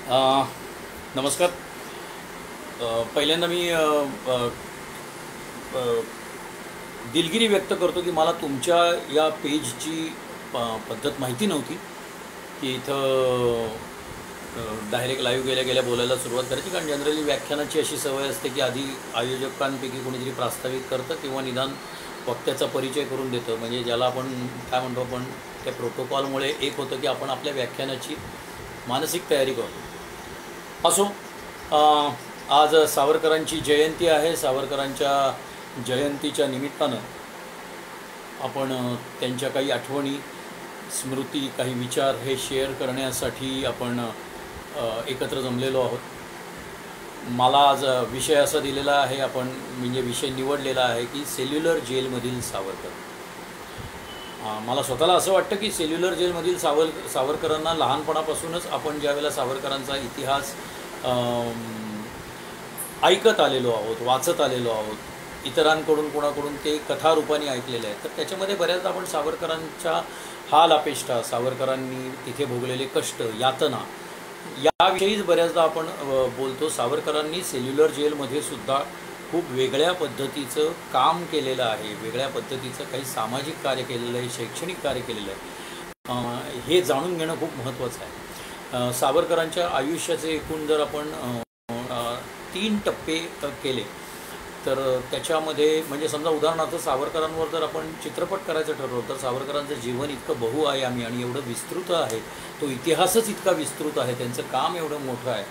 अ, नमस्कार. पहिल्यांदा मी अ, दिलगिरी व्यक्त करतो की मला तुमच्या या पेजची पद्धत माहिती नव्हती की इथं डायरेक्ट लाईव्ह गेल्या गेल्या बोलायला सुरुवात करायची. कारण जनरली व्याख्यानाची अशी सवय असते की आधी आयोजकांपैकी कोणीतरी प्रास्ताविक करतं किंवा निदान वक्त्याचा परिचय करून देतं. म्हणजे ज्याला आपण काय म्हणतो, आपण त्या प्रोटोकॉलमुळे एक होतं की आपण आपल्या व्याख्यानाची मानसिक तयारी करतो. असो, आज सावरकरांची जयंती आहे. सावरकरांच्या जयंतीच्या निमित्तानं आपण त्यांच्या काही आठवणी, स्मृती, काही विचार हे शेअर करण्यासाठी आपण एकत्र जमलेलो आहोत. मला आज विषय असा दिलेला आहे, आपण म्हणजे विषय निवडलेला आहे की सेल्युलर जेलमधील सावरकर. मला स्वतःला असं वाटतं की सेल्युलर जेलमधील सावरकरांना लहानपणापासूनच आपण ज्यावेळेला सावरकरांचा इतिहास ऐकत आलेलो आहोत, वाचत आलेलो आहोत, इतरांकडून कोणाकडून ते कथारूपाने ऐकलेले आहेत, तर त्याच्यामध्ये बऱ्याचदा आपण सावरकरांच्या हाल अपेष्टा, सावरकरांनी तिथे भोगलेले कष्ट, यातना याविषयीच बऱ्याचदा आपण बोलतो. सावरकरांनी सेल्युलर जेलमध्ये सुद्धा खूप वेगळ्या पद्धतीचं काम केलेलं आहे, वेगळ्या पद्धतीचं काही सामाजिक कार्य केलेलं आहे, शैक्षणिक कार्य केलेलं आहे. हे जाणून घेणं खूप महत्त्वाचं आहे. सावरकरांच्या आयुष्याचे एकूण जर आपण 3 टप्पे केले तर त्याच्यामध्ये म्हणजे समजा उदाहरणार्थ सावरकरांवर जर आपण चित्रपट करायचं ठरवलं तर सावरकरांचं जीवन इतकं बहुआयामी आणि एवढं विस्तृत आहे, तो इतिहासच इतका विस्तृत आहे, त्यांचं काम एवढं मोठं आहे,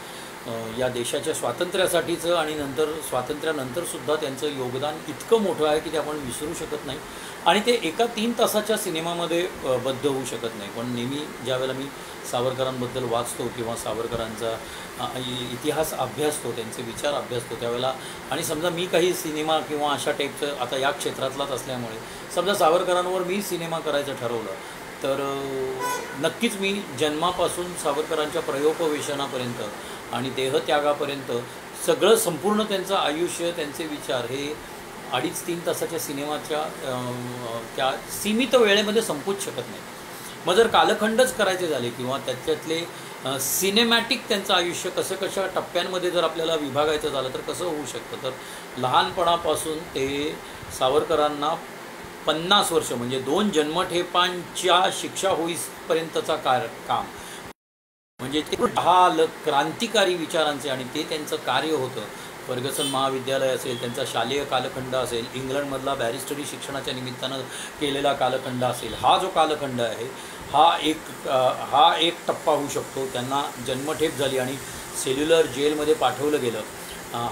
या देशाच्या स्वातंत्र्यासाठीचं आणि नंतर स्वातंत्र्यानंतरसुद्धा त्यांचं योगदान इतकं मोठं आहे की ते आपण विसरू शकत नाही आणि ते एका 3 तासाच्या सिनेमामध्ये बद्ध होऊ शकत नाही. पण नेहमी ज्यावेळेला मी सावरकरांबद्दल वाचतो किंवा सावरकरांचा इतिहास अभ्यासतो, त्यांचे विचार अभ्यासतो त्यावेळेला, आणि समजा मी काही सिनेमा किंवा अशा टाईपचं आता या क्षेत्रातलाच असल्यामुळे समजा सावरकरांवर मी सिनेमा करायचं ठरवलं तर नक्कीच मी जन्मापासून सावरकरांच्या प्रयोपवेशनापर्यंत आणि देहत्यागापर्यंत सगळं संपूर्ण त्यांचं आयुष्य, त्यांचे विचार हे 2.5-3 तासाच्या सिनेमाच्या त्या सीमित वेळेमध्ये संपूच शकत नाही. मग जर कालखंडच करायचे झाले किंवा त्याच्यातले सिनेमॅटिक त्यांचं आयुष्य कसं कशा टप्प्यांमध्ये जर आपल्याला विभागायचं झालं तर कसं होऊ शकतं, तर लहानपणापासून ते सावरकरांना 50 वर्ष म्हणजे 2 जन्मठेपांच्या शिक्षा होईपर्यंतचा काम म्हणजे ते 10 क्रांतिकारी विचारांचे आणि ते त्यांचं कार्य होतं. फर्गसन महाविद्यालय असेल, त्यांचा शालेय कालखंड असेल, इंग्लंडमधला बॅरिस्टरी शिक्षणाच्या निमित्तानं केलेला कालखंड असेल, हा जो कालखंड आहे हा एक टप्पा होऊ शकतो. त्यांना जन्मठेप झाली आणि सेल्युलर जेलमध्ये पाठवलं गेलं,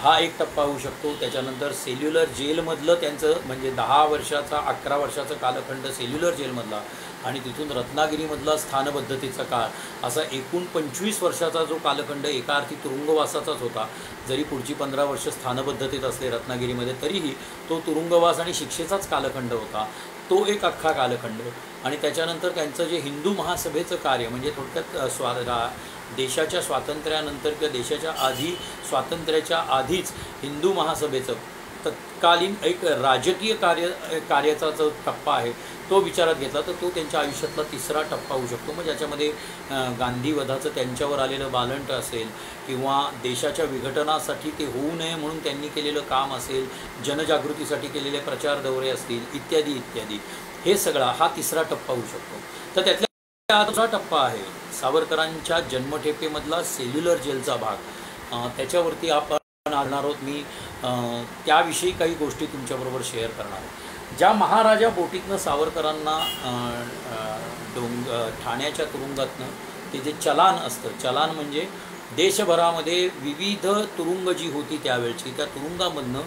हा एक टप्पा होऊ शकतो. त्याच्यानंतर सेल्युलर जेलमधलं त्यांचं म्हणजे 10 वर्षाचा 11 वर्षाचा कालखंड सेल्युलर जेलमधला आणि तिथून रत्नागिरीमधला स्थानबद्धतेचा काळ, असा एकूण 25 वर्षाचा जो कालखंड एका अर्थी तुरुंगवासाचाच होता. जरी पुढची 15 वर्ष स्थानबद्धतेत असले रत्नागिरीमध्ये तरीही तो तुरुंगवास आणि शिक्षेचाच कालखंड होता, तो एक अख्खा कालखंड. आणि त्याच्यानंतर त्यांचं जे हिंदू महासभेचं कार्य म्हणजे थोडक्यात देशाच्या स्वातंत्र्यानंतर किंवा देशाच्या आधी, स्वातंत्र्याच्या आधीच हिंदू महासभेचं तत्कालीन एक राजकीय कार्याचा जो टप्पा आहे तो विचारात घेतला तर तो त्यांच्या आयुष्यातला 3रा टप्पा होऊ शकतो. मग ज्याच्यामध्ये गांधीवधाचं त्यांच्यावर आलेलं बालंट असेल किंवा देशाच्या विघटनासाठी ते होऊ नये म्हणून त्यांनी केलेलं काम असेल, जनजागृतीसाठी केलेले प्रचार दौरे असतील, इत्यादी इत्यादी, हे सगळा हा 3रा टप्पा होऊ शकतो. तर त्यातल्या हा 2रा टप्पा आहे सावरकरांच्या जन्मठेपेमधला सेल्युलर जेलचा भाग. त्याच्यावरती आपण आणणार आहोत. मी त्याविषयी काही गोष्टी तुमच्याबरोबर शेअर करणार आहे. ज्या महाराजा बोटीतनं सावरकरांना ठाण्याच्या तुरुंगातनं ते जे चलान असतं, चलान म्हणजे देशभरामध्ये विविध तुरुंग जी होती त्यावेळची, त्या तुरुंगामधनं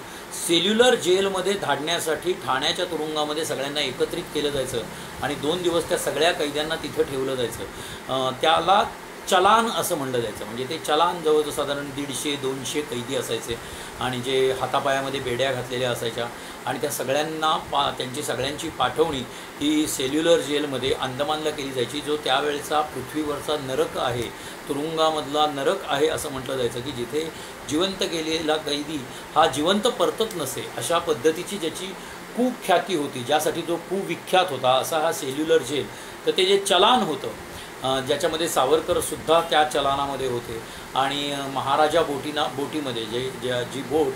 सेल्युलर जेलमध्ये धाडण्यासाठी ठाण्याच्या तुरुंगामध्ये सगळ्यांना एकत्रित केलं जायचं आणि 2 दिवस त्या सगळ्या कैद्यांना तिथं ठेवलं जायचं. त्याला चलान असं म्हणलं जायचं. म्हणजे ते चलान जवळजवळ साधारण 150-200 कैदी असायचे आणि जे हातापायामध्ये बेड्या घातलेल्या असायच्या आणि त्या सगळ्यांना त्यांची सगळ्यांची पाठवणी ही सेल्युलर जेलमध्ये अंदमानला केली जायची, जो त्यावेळेचा पृथ्वीवरचा नरक आहे, तुरुंगामधला नरक आहे असं म्हटलं जायचं, की जिथे जिवंत गेलेला कैदी हा जिवंत परतत नसे अशा पद्धतीची ज्याची खूप ख्याती होती, ज्यासाठी जो खूप विख्यात होता असा हा सेल्युलर जेल. तर ते जे चलान होतं ज्याच्यामध्ये सावरकरसुद्धा त्या चलानामध्ये होते आणि महाराजा बोटीमध्ये जी बोट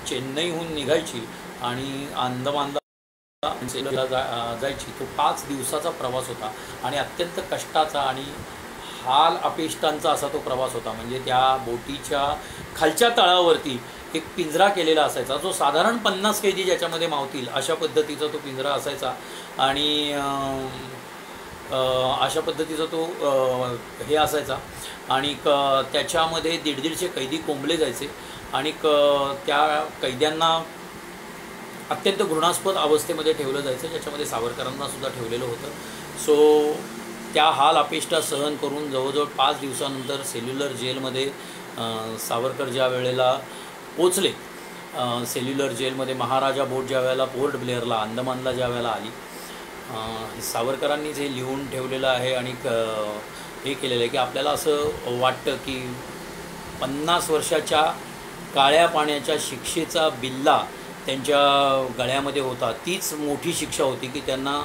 चेन्नईहून निघायची आणि अंदमानला जायची, तो 5 दिवसाचा प्रवास होता आणि अत्यंत कष्टाचा आणि हाल अपेष्टांचा असा तो प्रवास होता. म्हणजे त्या बोटीच्या खालच्या तळावरती एक पिंजरा केलेला असायचा, जो साधारण 50 कैदी ज्याच्यामध्ये मावतील अशा पद्धतीचा तो पिंजरा असायचा आणि अशा पद्धतीचा तो हे असायचा आणि त्याच्यामध्ये 150 कैदी कोंबले जायचे आणि त्या कैद्यांना अत्यंत घृणास्पद अवस्थेमध्ये ठेवलं जायचं, ज्याच्यामध्ये सावरकरांना सुद्धा ठेवलेलं होतं. सो त्या हाल अपेष्टा सहन करून जवळजवळ 5 दिवसानंतर सेल्युलर जेलमध्ये सावरकर ज्या वेळेला पोचले, सेल्युलर जेलमध्ये महाराजा बोट ज्या वेळेला पोर्ट ब्लेअरला अंदमानला ज्या वेळेला आली, सावरकरांनीच हे लिहून ठेवलेलं आहे आणि हे केलेलं आहे की आपल्याला असं वाटतं की 50 वर्षाच्या काळ्या पाण्याच्या शिक्षेचा बिल्ला त्यांच्या गळ्यामध्ये होता. तीच मोठी शिक्षा होती की त्यांना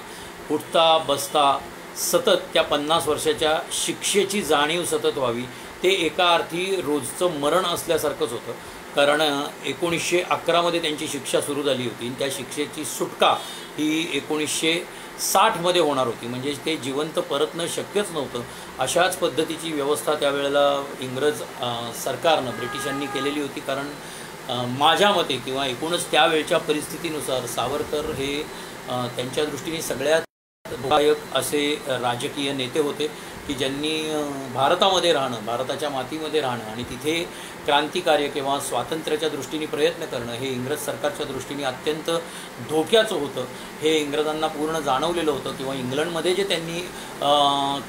उठता बसता सतत त्या 50 वर्षाच्या शिक्षेची जाणीव सतत व्हावी. ते एका अर्थी रोजचं मरण असल्यासारखंच होतं, कारण 1911 त्यांची शिक्षा सुरू झाली होती आणि त्या शिक्षेची सुटका ही 1960 होणार होती. म्हणजे ते जिवंत परतणं शक्यच नव्हतं. अशाच पद्धतीची व्यवस्था त्यावेळेला इंग्रज सरकारनं ब्रिटिशांनी केलेली होती. कारण माझ्या मते किंवा एकूणच त्यावेळच्या परिस्थितीनुसार सावरकर हे त्यांच्या दृष्टीने सगळ्यात धोकादायक असे राजकीय नेते होते की ज्यांनी भारतामध्ये राहणं, भारताच्या मातीमध्ये राहणं आणि तिथे क्रांतिकार्य किंवा स्वातंत्र्याच्या दृष्टीने प्रयत्न करणं हे इंग्रज सरकारच्या दृष्टीने अत्यंत धोक्याचं होतं. हे इंग्रजांना पूर्ण जाणवलेलं होतं. किंवा इंग्लंडमध्ये जे त्यांनी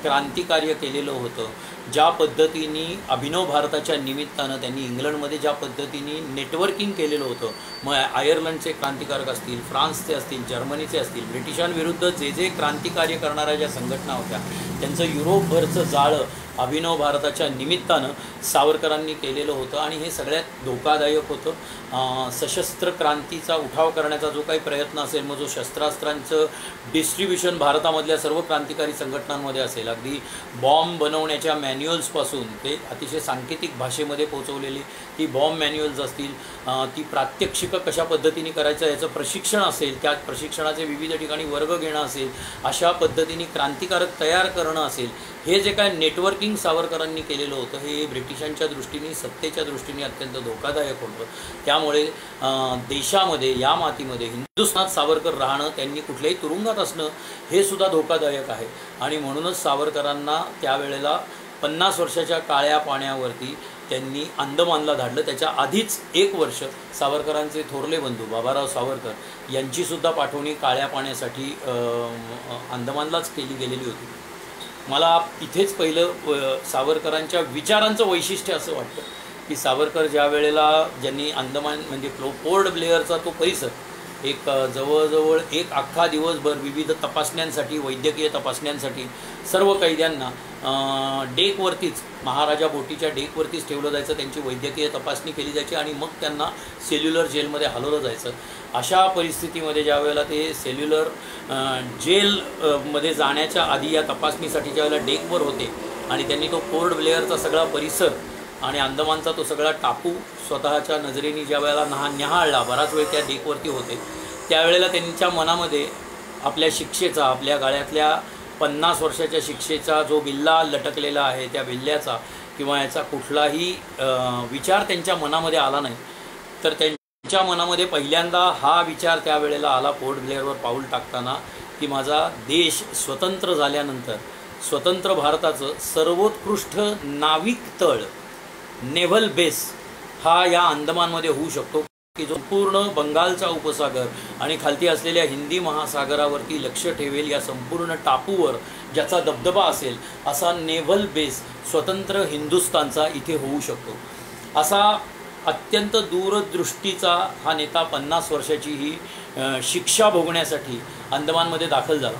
क्रांतिकार्य केलेलं होतं, ज्या पद्धतीने अभिनव भारताच्या निमित्तानं त्यांनी इंग्लंडमध्ये ज्या पद्धतीने नेटवर्किंग केलेलं होतं, मग आयर्लंडचे क्रांतिकारक असतील, फ्रान्सचे असतील, जर्मनीचे असतील, ब्रिटिशांविरुद्ध जे क्रांतिकार्य करणाऱ्या ज्या संघटना होत्या त्यांचं युरोपभरचं जाळं अभिनव भारताच्या निमित्तानं सावरकरांनी केलेलं होतं आणि हे सगळ्यात धोकादायक होतं. सशस्त्र क्रांतीचा उठाव करण्याचा जो काही प्रयत्न असेल, मग जो शस्त्रास्त्रांचं डिस्ट्रीब्युशन भारतामधल्या सर्व क्रांतिकारी संघटनांमध्ये असेल, अगदी बॉम्ब बनवण्याच्या मॅन्युअल्सपासून ते अतिशय सांकेतिक भाषेमध्ये पोहोचवलेली ती बॉम्ब मॅन्युअल्स असतील, ती प्रात्यक्षिकं कशा पद्धतीने करायचं याचं प्रशिक्षण असेल, त्या प्रशिक्षणाचे विविध ठिकाणी वर्ग घेणं असेल, अशा पद्धतीने क्रांतिकारक तयार करणं असेल, हे जे काय नेटवर्किंग सावरकरांनी केलेलं होतं हे ब्रिटिशांच्या दृष्टीने, सत्तेच्या दृष्टीने अत्यंत धोकादायक होतं. त्यामुळे देशामध्ये, या मातीमध्ये, हिंदुस्थानात सावरकर राहणं, त्यांनी कुठल्याही तुरुंगात असणं हे सुद्धा धोकादायक आहे. आणि म्हणूनच सावरकरांना त्यावेळेला 50 वर्षाच्या काळ्या पाण्यावरती त्यांनी अंदमानला धाडलं. त्याच्या आधीच 1 वर्ष सावरकरांचे थोरले बंधू बाबाराव सावरकर यांचीसुद्धा पाठवणी काळ्या पाण्यासाठी अंदमानलाच केली गेलेली होती. मला इथेच पहिलं सावरकरांच्या विचारांचं वैशिष्ट्य असं वाटतं की सावरकर ज्या वेळेला ज्यांनी अंदमान म्हणजे पोर्ट ब्लेअरचा तो परिसर एक जवळजवळ एक अख्खा दिवसभर विविध तपासण्यांसाठी, वैद्यकीय तपासण्यांसाठी सर्व कैद्यांना डेकवरतीच, महाराजा बोटीच्या डेकवरतीच ठेवलं जायचं, त्यांची वैद्यकीय तपासणी केली जायची आणि मग त्यांना सेल्युलर जेलमध्ये हलवलं जायचं. अशा परिस्थितीमध्ये ज्या वेळेला ते सेल्युलर जेलमध्ये जाण्याच्या आधी या तपासणीसाठी ज्या वेळेला डेकवर होते आणि त्यांनी तो पोर्ट ब्लेअरचा सगळा परिसर आणि अंदमानचा तो सगळा टापू स्वतःच्या नजरेने ज्या वेळेला न्याहाळला, बराच वेळ त्या डेकवरती होते, त्यावेळेला त्यांच्या मनामध्ये आपल्या शिक्षेचा, आपल्या गळ्यातल्या 50 वर्षाच्या शिक्षेचा जो बिल्ला लटकलेला आहे त्या बिल्ल्याचा किंवा याचा कुठलाही विचार त्यांच्या मनामध्ये आला नाही. तर त्यांच्या मनामध्ये पहिल्यांदा हा विचार त्यावेळेला आला पोर्ट ब्लेअरवर पाऊल टाकताना की माझा देश स्वतंत्र झाल्यानंतर स्वतंत्र भारताचं सर्वोत्कृष्ट नाविक तळ, नेव्हल बेस हा या अंदमानमध्ये होऊ शकतो की जो पूर्ण बंगालचा उपसागर आणि खालती असलेल्या हिंदी महासागरावरती लक्ष ठेवेल, या संपूर्ण टापूवर ज्याचा दबदबा असेल असा नेव्हल बेस स्वतंत्र हिंदुस्थानचा इथे होऊ शकतो. असा अत्यंत दूरदृष्टीचा हा नेता 50 वर्षाची ही शिक्षा भोगण्यासाठी अंदमानमध्ये दाखल झाला.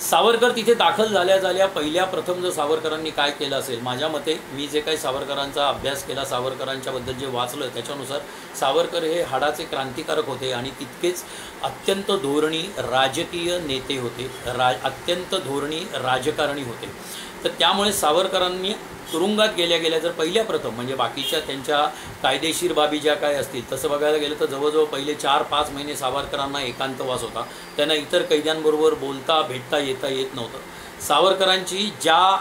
सावरकर तिथे दाखल झाल्या पहिल्या प्रथम जर सावरकरांनी काय केलं असेल, माझ्या मते मी जे काही सावरकरांचा अभ्यास केला, सावरकरांच्याबद्दल जे वाचलं त्याच्यानुसार सावरकर हे हाडाचे क्रांतिकारक होते आणि तितकेच अत्यंत धोरणी राजकीय नेते होते, अत्यंत धोरणी राजकारणी होते. तर त्यामुळे सावरकरांनी तुरुंगात गेल्या जर पहिल्या प्रथम म्हणजे बाकीच्या त्यांच्या कायदेशीर बाबी ज्या काय असतील तसं बघायला गेलं तर जवळजवळ पहिले 4-5 महिने सावरकरांना एकांतवास होता. त्यांना इतर कैद्यांबरोबर बोलता भेटता येत नव्हतं. सावरकरांची ज्या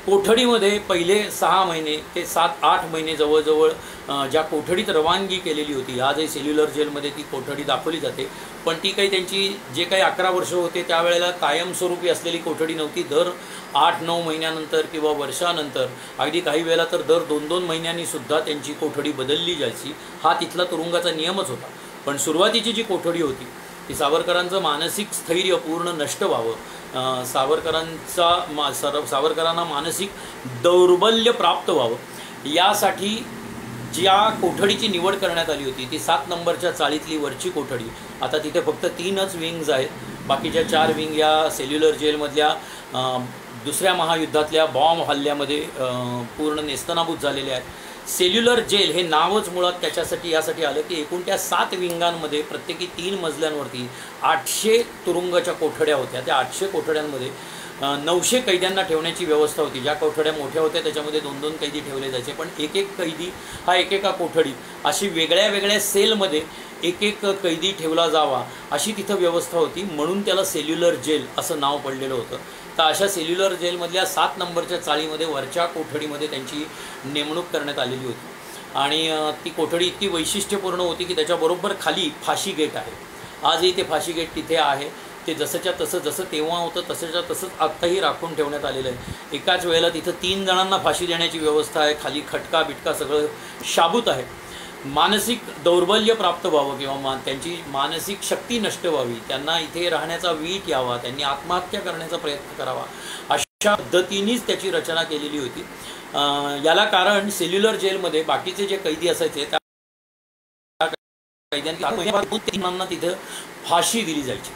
कोठडीमध्ये पहिले 6 महिने ते 7-8 महिने जवळजवळ ज्या कोठडीत रवानगी केलेली होती, आजही सेल्युलर जेलमध्ये ती कोठडी दाखवली जाते, पण ती काही त्यांची जे काही 11 वर्ष होते त्यावेळेला कायमस्वरूपी असलेली कोठडी नव्हती. दर 8-9 महिन्यानंतर किंवा वर्षानंतर, अगदी काही वेळेला तर दर 2-2 महिन्यांनी सुद्धा त्यांची कोठडी बदलली जायची. हा तिथला तुरुंगाचा नियमच होता. पण सुरुवातीची जी कोठडी होती ती सावरकरांचं मानसिक स्थैर्य पूर्ण नष्ट व्हावं, सावरकरांना मानसिक दौर्बल्य प्राप्त व्हावं यासाठी ज्या कोठडीची निवड करण्यात आली होती ती 7 नंबरच्या चाळीतली वरची कोठडी. आता तिथे फक्त 3च विंग्ज आहेत. बाकीच्या 4 विंग या सेल्युलर जेलमधल्या दुसऱ्या महायुद्धातल्या बॉम्ब हल्ल्यामध्ये पूर्ण नेस्तनाबूत झालेल्या आहेत. सेल्युलर जेल हे नावच मुळात त्याच्यासाठी यासाठी आलं की एकूण त्या 7 विंगांमध्ये प्रत्येकी 3 मजल्यांवरती 800 तुरुंगाच्या कोठड्या होत्या. त्या 800 कोठड्यांमध्ये 900 कैद्यांना ठेवण्याची व्यवस्था होती. ज्या कोठड्या मोठ्या होत्या त्याच्यामध्ये 2-2 कैदी ठेवले जायचे, पण एक कैदी हा एकेका कोठडीत अशी वेगळ्या सेलमध्ये एक कैदी ठेवला जावा अशी तिथं व्यवस्था होती. म्हणून त्याला सेल्युलर जेल असं नाव पडलेलं होतं. तर अशा सेल्युलर जेलमधल्या 7 नंबरच्या चाळीमध्ये वरच्या कोठडीमध्ये त्यांची नेमणूक करण्यात आलेली होती. आणि ती कोठडी इतकी वैशिष्ट्यपूर्ण होती की त्याच्याबरोबर खाली फाशी गेट आहे. आजही ते फाशी गेट तिथे आहे. ते जसंच्या तसं, जसं तेव्हा होतं तसंच्या तसंच आत्ताही राखून ठेवण्यात आलेलं आहे. एकाच वेळेला तिथं 3 जणांना फाशी देण्याची व्यवस्था आहे. खाली खटका बिटका सगळं शाबूत आहे. मानसिक दौर्बल्य प्राप्त व्हावं किंवा त्यांची मानसिक शक्ती नष्ट व्हावी, त्यांना इथे राहण्याचा वीट यावा, त्यांनी आत्महत्या करण्याचा प्रयत्न करावा अशा पद्धतीनेच त्याची रचना केलेली होती. याला कारण सेल्युलर जेलमध्ये बाकीचे जे कैदी असायचे त्या कैद्यांना तिथं फाशी दिली जायची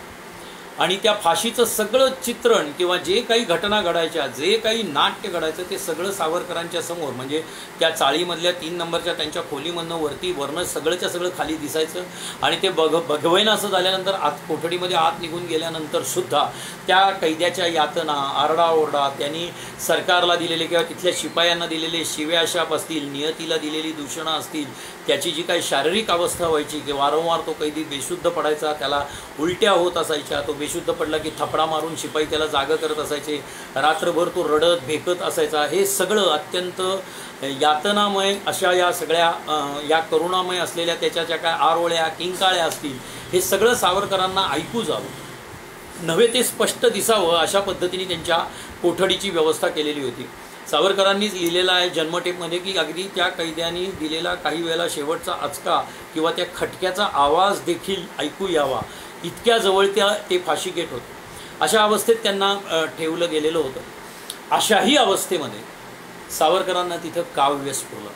आणि त्या फाशीचं सगळं चित्रण किंवा जे काही घटना घडायच्या, जे काही नाट्य घडायचं ते सगळं सावरकरांच्या समोर म्हणजे त्या चाळीमधल्या 3 नंबरच्या त्यांच्या खोलीमधनं वरनं सगळंच्या सगळं खाली दिसायचं. आणि ते बघवेन असं झाल्यानंतर कोठडीमध्ये आत निघून गेल्यानंतर सुद्धा त्या कैद्याच्या यातना, आरडाओरडा, त्यांनी सरकारला दिलेले किंवा तिथल्या शिपायांना दिलेले शिव्याशाप असतील, नियतीला दिलेली दूषणं असतील, त्याची जी काही शारीरिक अवस्था व्हायची की वारंवार तो कैदी बेशुद्ध पडायचा, त्याला उलट्या होत असायच्या, तो बेशुद्ध पडला की थपडा मारून शिपाई त्याला जागं करत असायचे, रात्रभर तो रडत भेकत असायचा. हे सगळं अत्यंत यातनामय अशा या सगळ्या या करुणामय असलेल्या त्याच्या ज्या काय आरोळ्या किंकाळ्या असतील हे सगळं सावरकरांना ऐकू जावं नव्हे ते स्पष्ट दिसावं अशा पद्धतीने त्यांच्या कोठडीची व्यवस्था केलेली होती. सावरकरांनीच लिहिलेलं आहे जन्मटेपमध्ये की अगदी त्या कैद्यांनी दिलेला काही वेळेला शेवटचा आचका किंवा त्या खटक्याचा आवाज देखील ऐकू यावा इतक्या जवळ ते फाशी गेट होते. अशा अवस्थेत त्यांना ठेवलं गेलेलं होतं. अशाही अवस्थेमध्ये सावरकरांना तिथं काव्य स्फुरलं.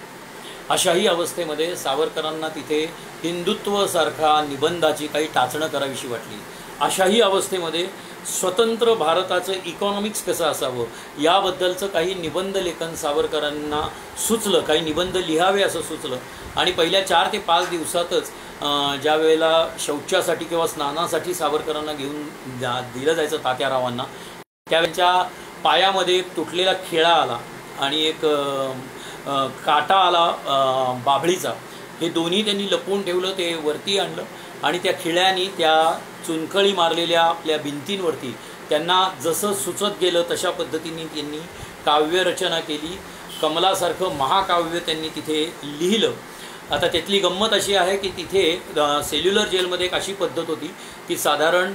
अशाही अवस्थेमध्ये सावरकरांना तिथे हिंदुत्वसारखा निबंधाची काही टाचणं करावीशी वाटली. अशाही अवस्थेमध्ये स्वतंत्र भारताचं इकॉनॉमिक्स कसं असावं याबद्दलचं काही निबंध लेखन सावरकरांना सुचलं, काही निबंध लिहावे असं सुचलं. आणि पहिल्या 4 ते 5 दिवसातच ज्या वेळेला शौचासाठी किंवा स्नानासाठी सावरकरांना घेऊन दिलं जायचं तात्यारावांना, त्यावेळेच्या पायामध्ये एक तुटलेला खिळा आला आणि एक काटा आला बाभळीचा. हे दोन्ही त्यांनी लपवून ठेवलं, ते वरती आणलं आणि त्या खिळ्यानी त्या चुनखळी मारलेल्या आपल्या भिंतींवरती त्यांना जसं सुचत गेलं तशा पद्धतीने त्यांनी काव्यरचना केली. कमलासारखं महाकाव्य त्यांनी तिथे लिहिलं. आता त्यातली गंमत अशी आहे की तिथे सेल्युलर जेलमध्ये एक अशी पद्धत होती की साधारण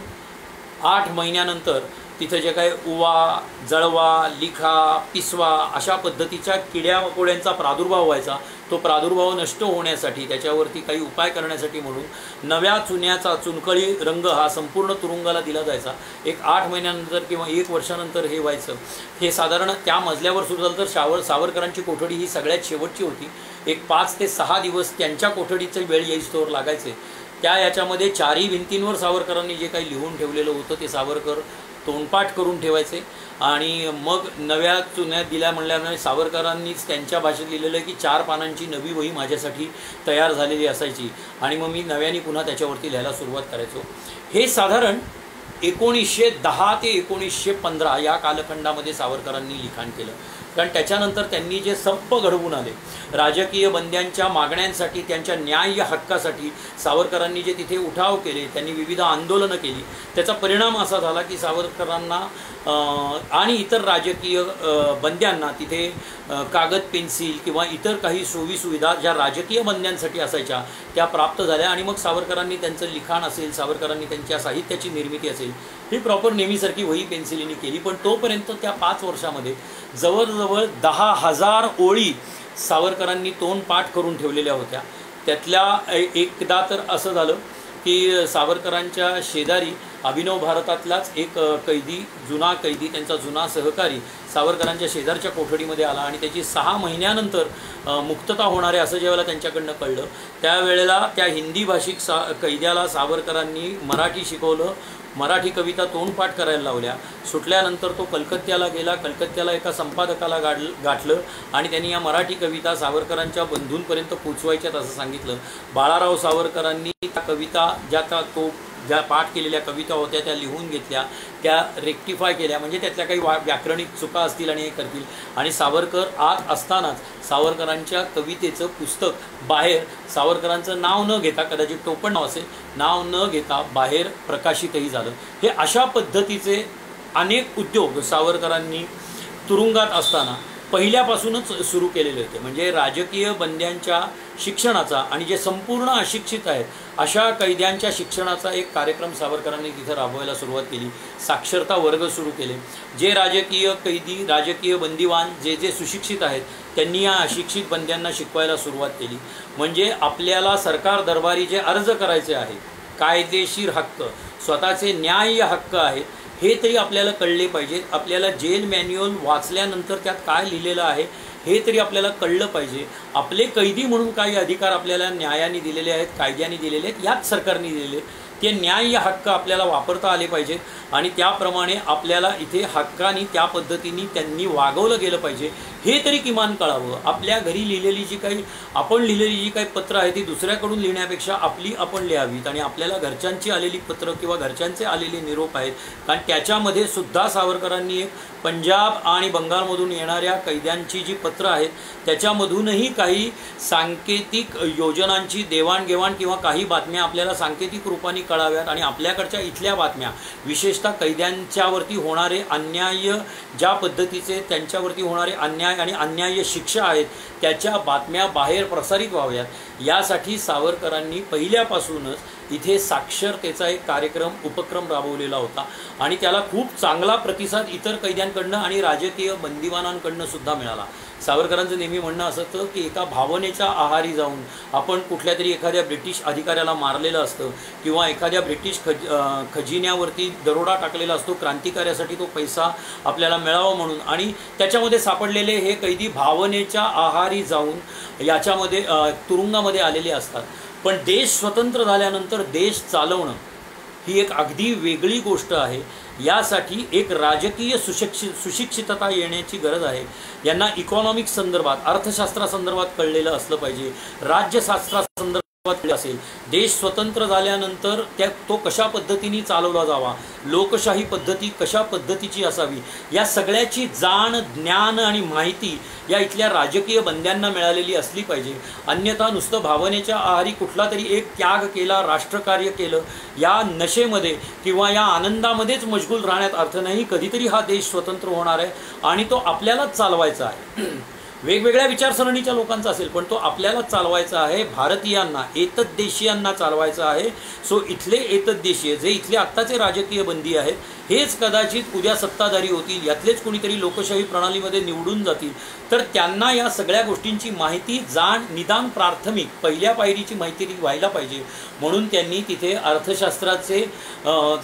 8 महिन्यानंतर तिथं जे काय उवा, जळवा, लिखा, पिसवा अशा पद्धतीच्या किड्यामकोड्यांचा प्रादुर्भाव व्हायचा. तो प्रादुर्भाव नष्ट होण्यासाठी त्याच्यावरती काही उपाय करण्यासाठी म्हणून नव्या चुन्याचा चुनखळी रंग हा संपूर्ण तुरुंगाला दिला जायचा. एक 8 महिन्यानंतर किंवा 1 वर्षानंतर हे व्हायचं. हे साधारण त्या मजल्यावर सुरू झालं तर सावरकरांची कोठडी ही सगळ्यात शेवटची होती. एक 5 ते 6 दिवस त्यांच्या कोठडीचे वेळ येईस्तोवर लागायचे. याच्यामध्ये 4ही भिंतींवर सावरकरांनी जे काही लिहून ठेवलेलं होतं ते सावरकर तोंडपाठ करून ठेवायचे आणि मग नव्या चुन्या दिल्या म्हणल्यामुळे सावरकरांनीच त्यांच्या भाषेत लिहिलेलं की 4 पानांची नवी वही माझ्यासाठी तयार झालेली असायची आणि मग मी नव्याने पुन्हा त्याच्यावरती लिहायला सुरुवात करायचो। हे साधारण 1910 ते 1915 या कालखंडामध्ये सावरकरांनी लिखाण केलं। कारण त्याच्यानंतर त्यांनी जे संप घडवून आले, राजकीय बंद्यांच्या मागण्यांसाठी, त्यांच्या न्याय्य हक्कासाठी सावरकरांनी जे तिथे उठाव केले, त्यांनी विविध आंदोलनं केली, त्याचा परिणाम असा झाला की सावरकरांना आणि इतर राजकीय बंद्यांना तिथे कागद, पेन्सिल किंवा इतर काही सोयीसुविधा ज्या राजकीय बंद्यांसाठी असायच्या त्या प्राप्त झाल्या आणि मग सावरकरांनी त्यांचं लिखाण असेल, सावरकरांनी त्यांच्या साहित्याची निर्मिती असेल, ही प्रॉपर नेहमीसारखी वही पेन्सिलीने केली। पण तोपर्यंत त्या 5 वर्षामध्ये जवळजवळ 10,000 ओळी सावरकरांनी तोंडपाठ करून ठेवलेल्या होत्या। त्यातल्या एकदा तर असं झालं की सावरकरांच्या शेजारी अभिनव भारतातलाच एक कैदी, जुना कैदी, त्यांचा जुना सहकारी सावरकरांच्या शेजारच्या कोठडीमध्ये आला आणि त्याची 6 महिन्यानंतर मुक्तता होणार आहे असं ज्यावेळेला त्यांच्याकडनं कळलं, त्यावेळेला त्या हिंदी भाषिक कैद्याला सावरकरांनी मराठी शिकवलं, मराठी कविता तोंडपाठ करायला लावल्या। सुटल्यानंतर तो कलकत्त्याला गेला, कलकत्त्याला एका संपादकाला गाठलं आणि त्यांनी या मराठी कविता सावरकरांच्या बंधूंपर्यंत पोचवायच्यात असं सांगितलं। बाळाराव सावरकरांनी त्या कविता ज्या पाठ केलेल्या कविता होत्या त्या लिहून घेतल्या, त्या रेक्टिफाय केल्या, म्हणजे त्यातल्या काही व्याकरणिक चुका असतील आणि हे करतील, आणि सावरकर आत असतानाच सावरकरांच्या कवितेचं पुस्तक बाहेर सावरकरांचं नाव न घेता, कदाचित टोपण नाव असेल, नाव न घेता बाहेर प्रकाशितही झालं। हे अशा पद्धतीचे अनेक उद्योग सावरकरांनी तुरुंगात असताना पहिल्यापासूनच सुरू केलेले होते। म्हणजे राजकीय बंद्यांच्या शिक्षणाचा आणि जे संपूर्ण अशिक्षित आहेत अशा कैद्यांच्या शिक्षणाचा एक कार्यक्रम सावरकरांनी तिथे राबवायला सुरुवात केली। साक्षरता वर्ग सुरू केले। जे राजकीय कैदी, राजकीय बंदिवान जे सुशिक्षित आहेत त्यांनी या अशिक्षित बंद्यांना शिकवायला सुरुवात केली। म्हणजे आपल्याला सरकार दरबारी जे अर्ज करायचे आहे, कायदेशीर हक्क, स्वतःचे न्याय्य हक्क आहेत, हे तरी आपल्याला कळले पाहिजेत। आपल्याला जेल मॅन्युअल वाचल्यानंतर त्यात काय लिहिलेलं आहे हे तरी आपल्याला कळलं पाहिजे। आपले कैदी म्हणून काही अधिकार आपल्याला न्यायाने दिलेले आहेत, कायद्याने दिलेले आहेत, याच सरकारने दिलेले, ते न्याय्य हक्क आपल्याला वापरता आले पाहिजेत आणि त्याप्रमाणे आपल्याला इथे हक्काने त्या पद्धतीने त्यांनी वागवलं गेलं पाहिजे हे तरी किमान कळावं। आपल्या घरी लिहिलेली जी काही आपण लिहिलेली जी काही पत्र आहे ती दुसऱ्याकडून लिहिण्यापेक्षा आपली आपण लिहावीत आणि आपल्याला घरच्यांची आलेली पत्र किंवा घरच्यांचे आलेले निरोप आहेत, कारण त्याच्यामध्ये सुद्धा सावरकरांनी एक पंजाब आणि बंगालमधून येणाऱ्या कैद्यांची जी पत्र आहेत त्याच्यामधूनही काही सांकेतिक योजनांची देवाणघेवाण किंवा काही बातम्या आपल्याला सांकेतिक रूपाने कळाव्यात आणि आपल्याकडच्या इथल्या बातम्या, विशेषतः कैद्यांच्यावरती होणारे अन्याय, ज्या पद्धतीचे त्यांच्यावरती होणारे अन्याय आणि अन्याय्य शिक्षा आहेत त्याच्या बातम्या बाहेर प्रसारित व्हाव्यात, यासाठी सावरकरांनी पहिल्यापासूनच इथे साक्षरतेचा एक उपक्रम राबवलेला होता आणि त्याला खूप चांगला प्रतिसाद इतर कैद्यांकडनं आणि राजकीय बंदिवानांकडनं सुद्धा मिळाला। सावरकरांचं नेहमी म्हणणं असं होतं की एका भावनेच्या आहारी जाऊन आपण कुठल्या तरी एखाद्या ब्रिटिश अधिकाऱ्याला मारलेलं असतं किंवा एखाद्या ब्रिटिश खजिन्यावरती दरोडा टाकलेला असतो क्रांतिकार्यासाठी, तो पैसा आपल्याला मिळावा म्हणून, आणि त्याच्यामध्ये सापडलेले हे कैदी भावनेच्या आहारी जाऊन याच्यामध्ये तुरुंगामध्ये आलेले असतात। पण देश स्वतंत्र झाल्यानंतर देश चालवणं ही एक अगदी वेगळी गोष्ट आहे। यासाठी एक राजकीय सुशिक्षितता येण्याची गरज आहे। यांना इकॉनॉमिक्स संदर्भात, अर्थशास्त्रासंदर्भात कळलेलं असलं पाहिजे, राज्यशास्त्रासंदर्भात असेल, देश स्वतंत्र झाल्यानंतर तो कशा पद्धतीने चालवला जावा, लोकशाही पद्धती कशा पद्धतीची असावी, या सगळ्याची जाण, ज्ञान आणि माहिती या इथल्या राजकीय बंद्यांना मिळालेली असली पाहिजे। अन्यथा नुसतं भावनेच्या आहारी कुठला तरी एक त्याग केला, राष्ट्रकार्य केलं, या नशेमध्ये किंवा या आनंदामध्येच मशगूल राहण्यात अर्थ नाही। कधीतरी हा देश स्वतंत्र होणार आहे आणि तो आपल्यालाच चालवायचा आहे। वेगवेगळ्या विचारसरणीच्या लोकांचा असेल पण तो आपल्यालाच चालवायचा आहे, भारतीयांना, एतद्देशीयांना चालवायचा आहे। सो इथले एतद्देशीय जे इथले आत्ताचे राजकीय बंदी आहेत हेच कदाचित उद्या सत्ताधारी होतील, यातलेच कोणीतरी लोकशाही प्रणालीमध्ये निवडून जातील, तर त्यांना या सगळ्या गोष्टींची माहिती, जाण, निदान प्राथमिक पहिल्या पायरीची माहिती व्हायला पाहिजे। म्हणून त्यांनी तिथे अर्थशास्त्राचे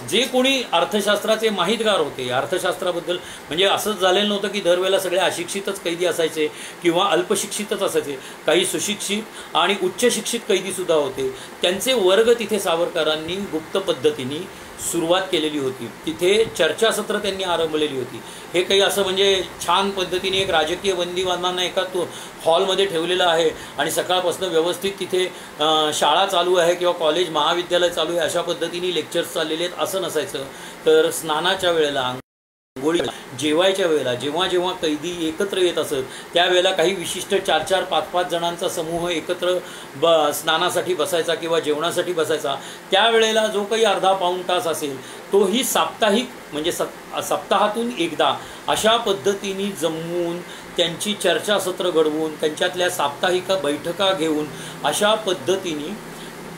जे कोणी अर्थशास्त्राचे माहितगार होते, अर्थशास्त्राबद्दल, म्हणजे असंच झालेलं नव्हतं की दरवेळेला सगळे अशिक्षितच कैदी असायचे किंवा अल्पशिक्षितच असायचे, काही सुशिक्षित आणि उच्च शिक्षित कैदीसुद्धा होते। त्यांचे वर्ग तिथे सावरकरांनी गुप्त पद्धतीने सुरुवात केलेली होती, तिथे चर्चासत्र त्यांनी आरंभलेली होती. हे काही असं म्हणजे छान पद्धतीने एक राजकीय बंदीवानांना एका हॉलमध्ये ठेवलेलं आहे आणि सकाळपासून व्यवस्थित तिथे शाळा चालू आहे किंवा कॉलेज महाविद्यालय चालू आहे अशा पद्धतीने लेक्चर्स चाललेले आहेत असं नसायचं. तर स्नानाच्या वेळेला, गोळी जेवायच्या वेळेला जेव्हा जेव्हा कैदी एकत्र येत असत त्यावेळेला काही विशिष्ट 4-4, 5-5 जणांचा समूह एकत्र स्नानासाठी बसायचा किंवा जेवणासाठी बसायचा. त्यावेळेला जो काही अर्धा पाऊण तास असेल तोही साप्ताहिक म्हणजे सप्ताहातून एकदा अशा पद्धतीने जमवून त्यांची चर्चासत्र घडवून त्यांच्यातल्या साप्ताहिक बैठका घेऊन अशा पद्धतीने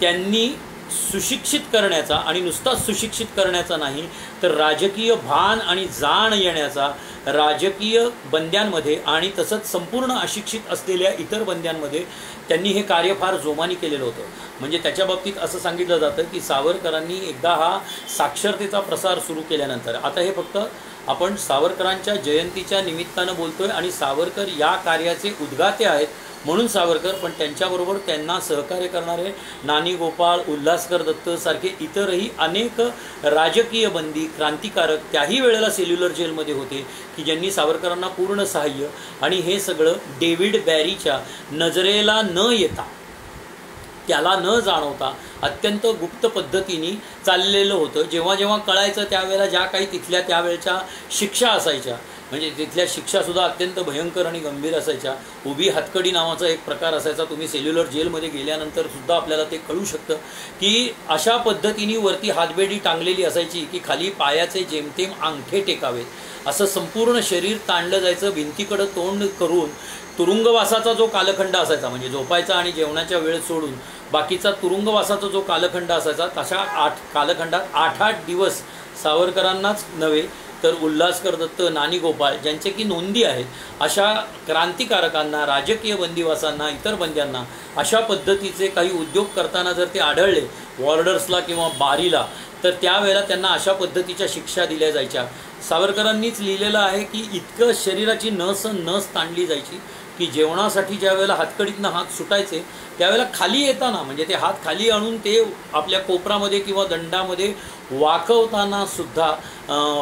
त्यांनी सुशिक्षित करण्याचा आणि नुसता सुशिक्षित करण्याचा नाही तर राजकीय भान आणि जाण येण्याचा राजकीय बंद्यांमध्ये आणि तसंच संपूर्ण अशिक्षित असलेल्या इतर बंद्यांमध्ये त्यांनी हे कार्य फार जोमाने केलेलं होतं. म्हणजे त्याच्या बाबतीत असं सांगितलं जातं की सावरकरांनी एकदा हा साक्षरतेचा प्रसार सुरू केल्यानंतर, आता हे फक्त आपण सावरकरांच्या जयंतीच्या निमित्तानं बोलतोय आणि सावरकर या कार्याचे उद्गाते आहेत म्हणून सावरकर, पण त्यांच्याबरोबर त्यांना सहकार्य करणारे नानी गोपाळ, उल्हासकर दत्त सारखे इतरही अनेक राजकीय बंदी, क्रांतिकारक त्याही वेळेला सेल्युलर जेलमध्ये होते की ज्यांनी सावरकरांना पूर्ण सहाय्य आणि हे सगळं डेव्हिड बॅरीच्या नजरेला न येता, त्याला न जाणवता अत्यंत गुप्त पद्धतीने चाललेलं होतं. जेव्हा जेव्हा कळायचं त्यावेळेला ज्या काही तिथल्या त्यावेळच्या शिक्षा असायच्या, म्हणजे तिथल्या शिक्षासुद्धा अत्यंत भयंकर आणि गंभीर असायच्या. उभी हातकडी नावाचा एक प्रकार असायचा, तुम्ही सेल्युलर जेलमध्ये गेल्यानंतर सुद्धा आपल्याला ते कळू शकतं की अशा पद्धतीने वरती हातबेडी टांगलेली असायची की खाली पायाचे जेमतेम अंगठे टेकावेत असं संपूर्ण शरीर ताणलं जायचं. भिंतीकडं तोंड करून तुरुंगवासाचा जो कालखंड असायचा, म्हणजे झोपायचा आणि जेवणाच्या वेळ सोडून बाकीचा तुरुंगवासाचा जो कालखंड असायचा, तशा कालखंडात 8-8 दिवस सावरकरांनाच नव्हे तर उल्हासकर दत्त, नानी गोपाळ ज्यांचे की नोंदी आहेत अशा क्रांतिकारकांना, राजकीय बंदिवासांना, इतर बंद्यांना अशा पद्धतीचे काही उद्योग करताना जर ते आढळले वॉर्डर्सला किंवा बारीला, तर त्यावेळेला त्यांना अशा पद्धतीच्या शिक्षा दिल्या जायच्या. सावरकरांनीच लिहिलेलं आहे की इतकं शरीराची नस ताणली जायची की जेवणासाठी ज्या वेळेला हातकडीतनं हात सुटायचे त्यावेळेला खाली येताना, म्हणजे ते हात खाली आणून ते आपल्या कोपरामध्ये किंवा दंडामध्ये वाकवताना सुद्धा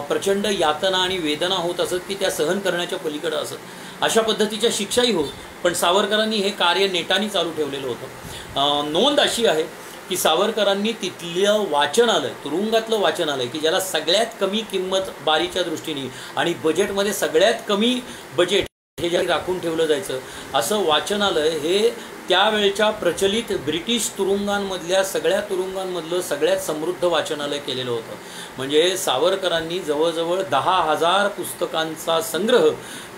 प्रचंड यातना आणि वेदना होत असत की त्या सहन करण्याच्या पलीकडे असत. अशा पद्धतीच्या शिक्षाही होत, पण सावरकरांनी हे कार्य नेटाने चालू ठेवलेलं होतं. नोंद अशी आहे की सावरकरांनी तिथलं वाचनालय, तुरुंगातलं वाचनालय की ज्याला सगळ्यात कमी किंमत बारीच्या दृष्टीने आणि बजेटमध्ये सगळ्यात कमी बजेट हे जे राखून ठेवलं जायचं असं वाचनालय हे त्यावेळच्या प्रचलित ब्रिटिश तुरुंगांमधल्या सगळ्या तुरुंगांमधलं सगळ्यात समृद्ध वाचनालय केलेलं होतं. म्हणजे सावरकरांनी जवळजवळ 10,000 पुस्तकांचा संग्रह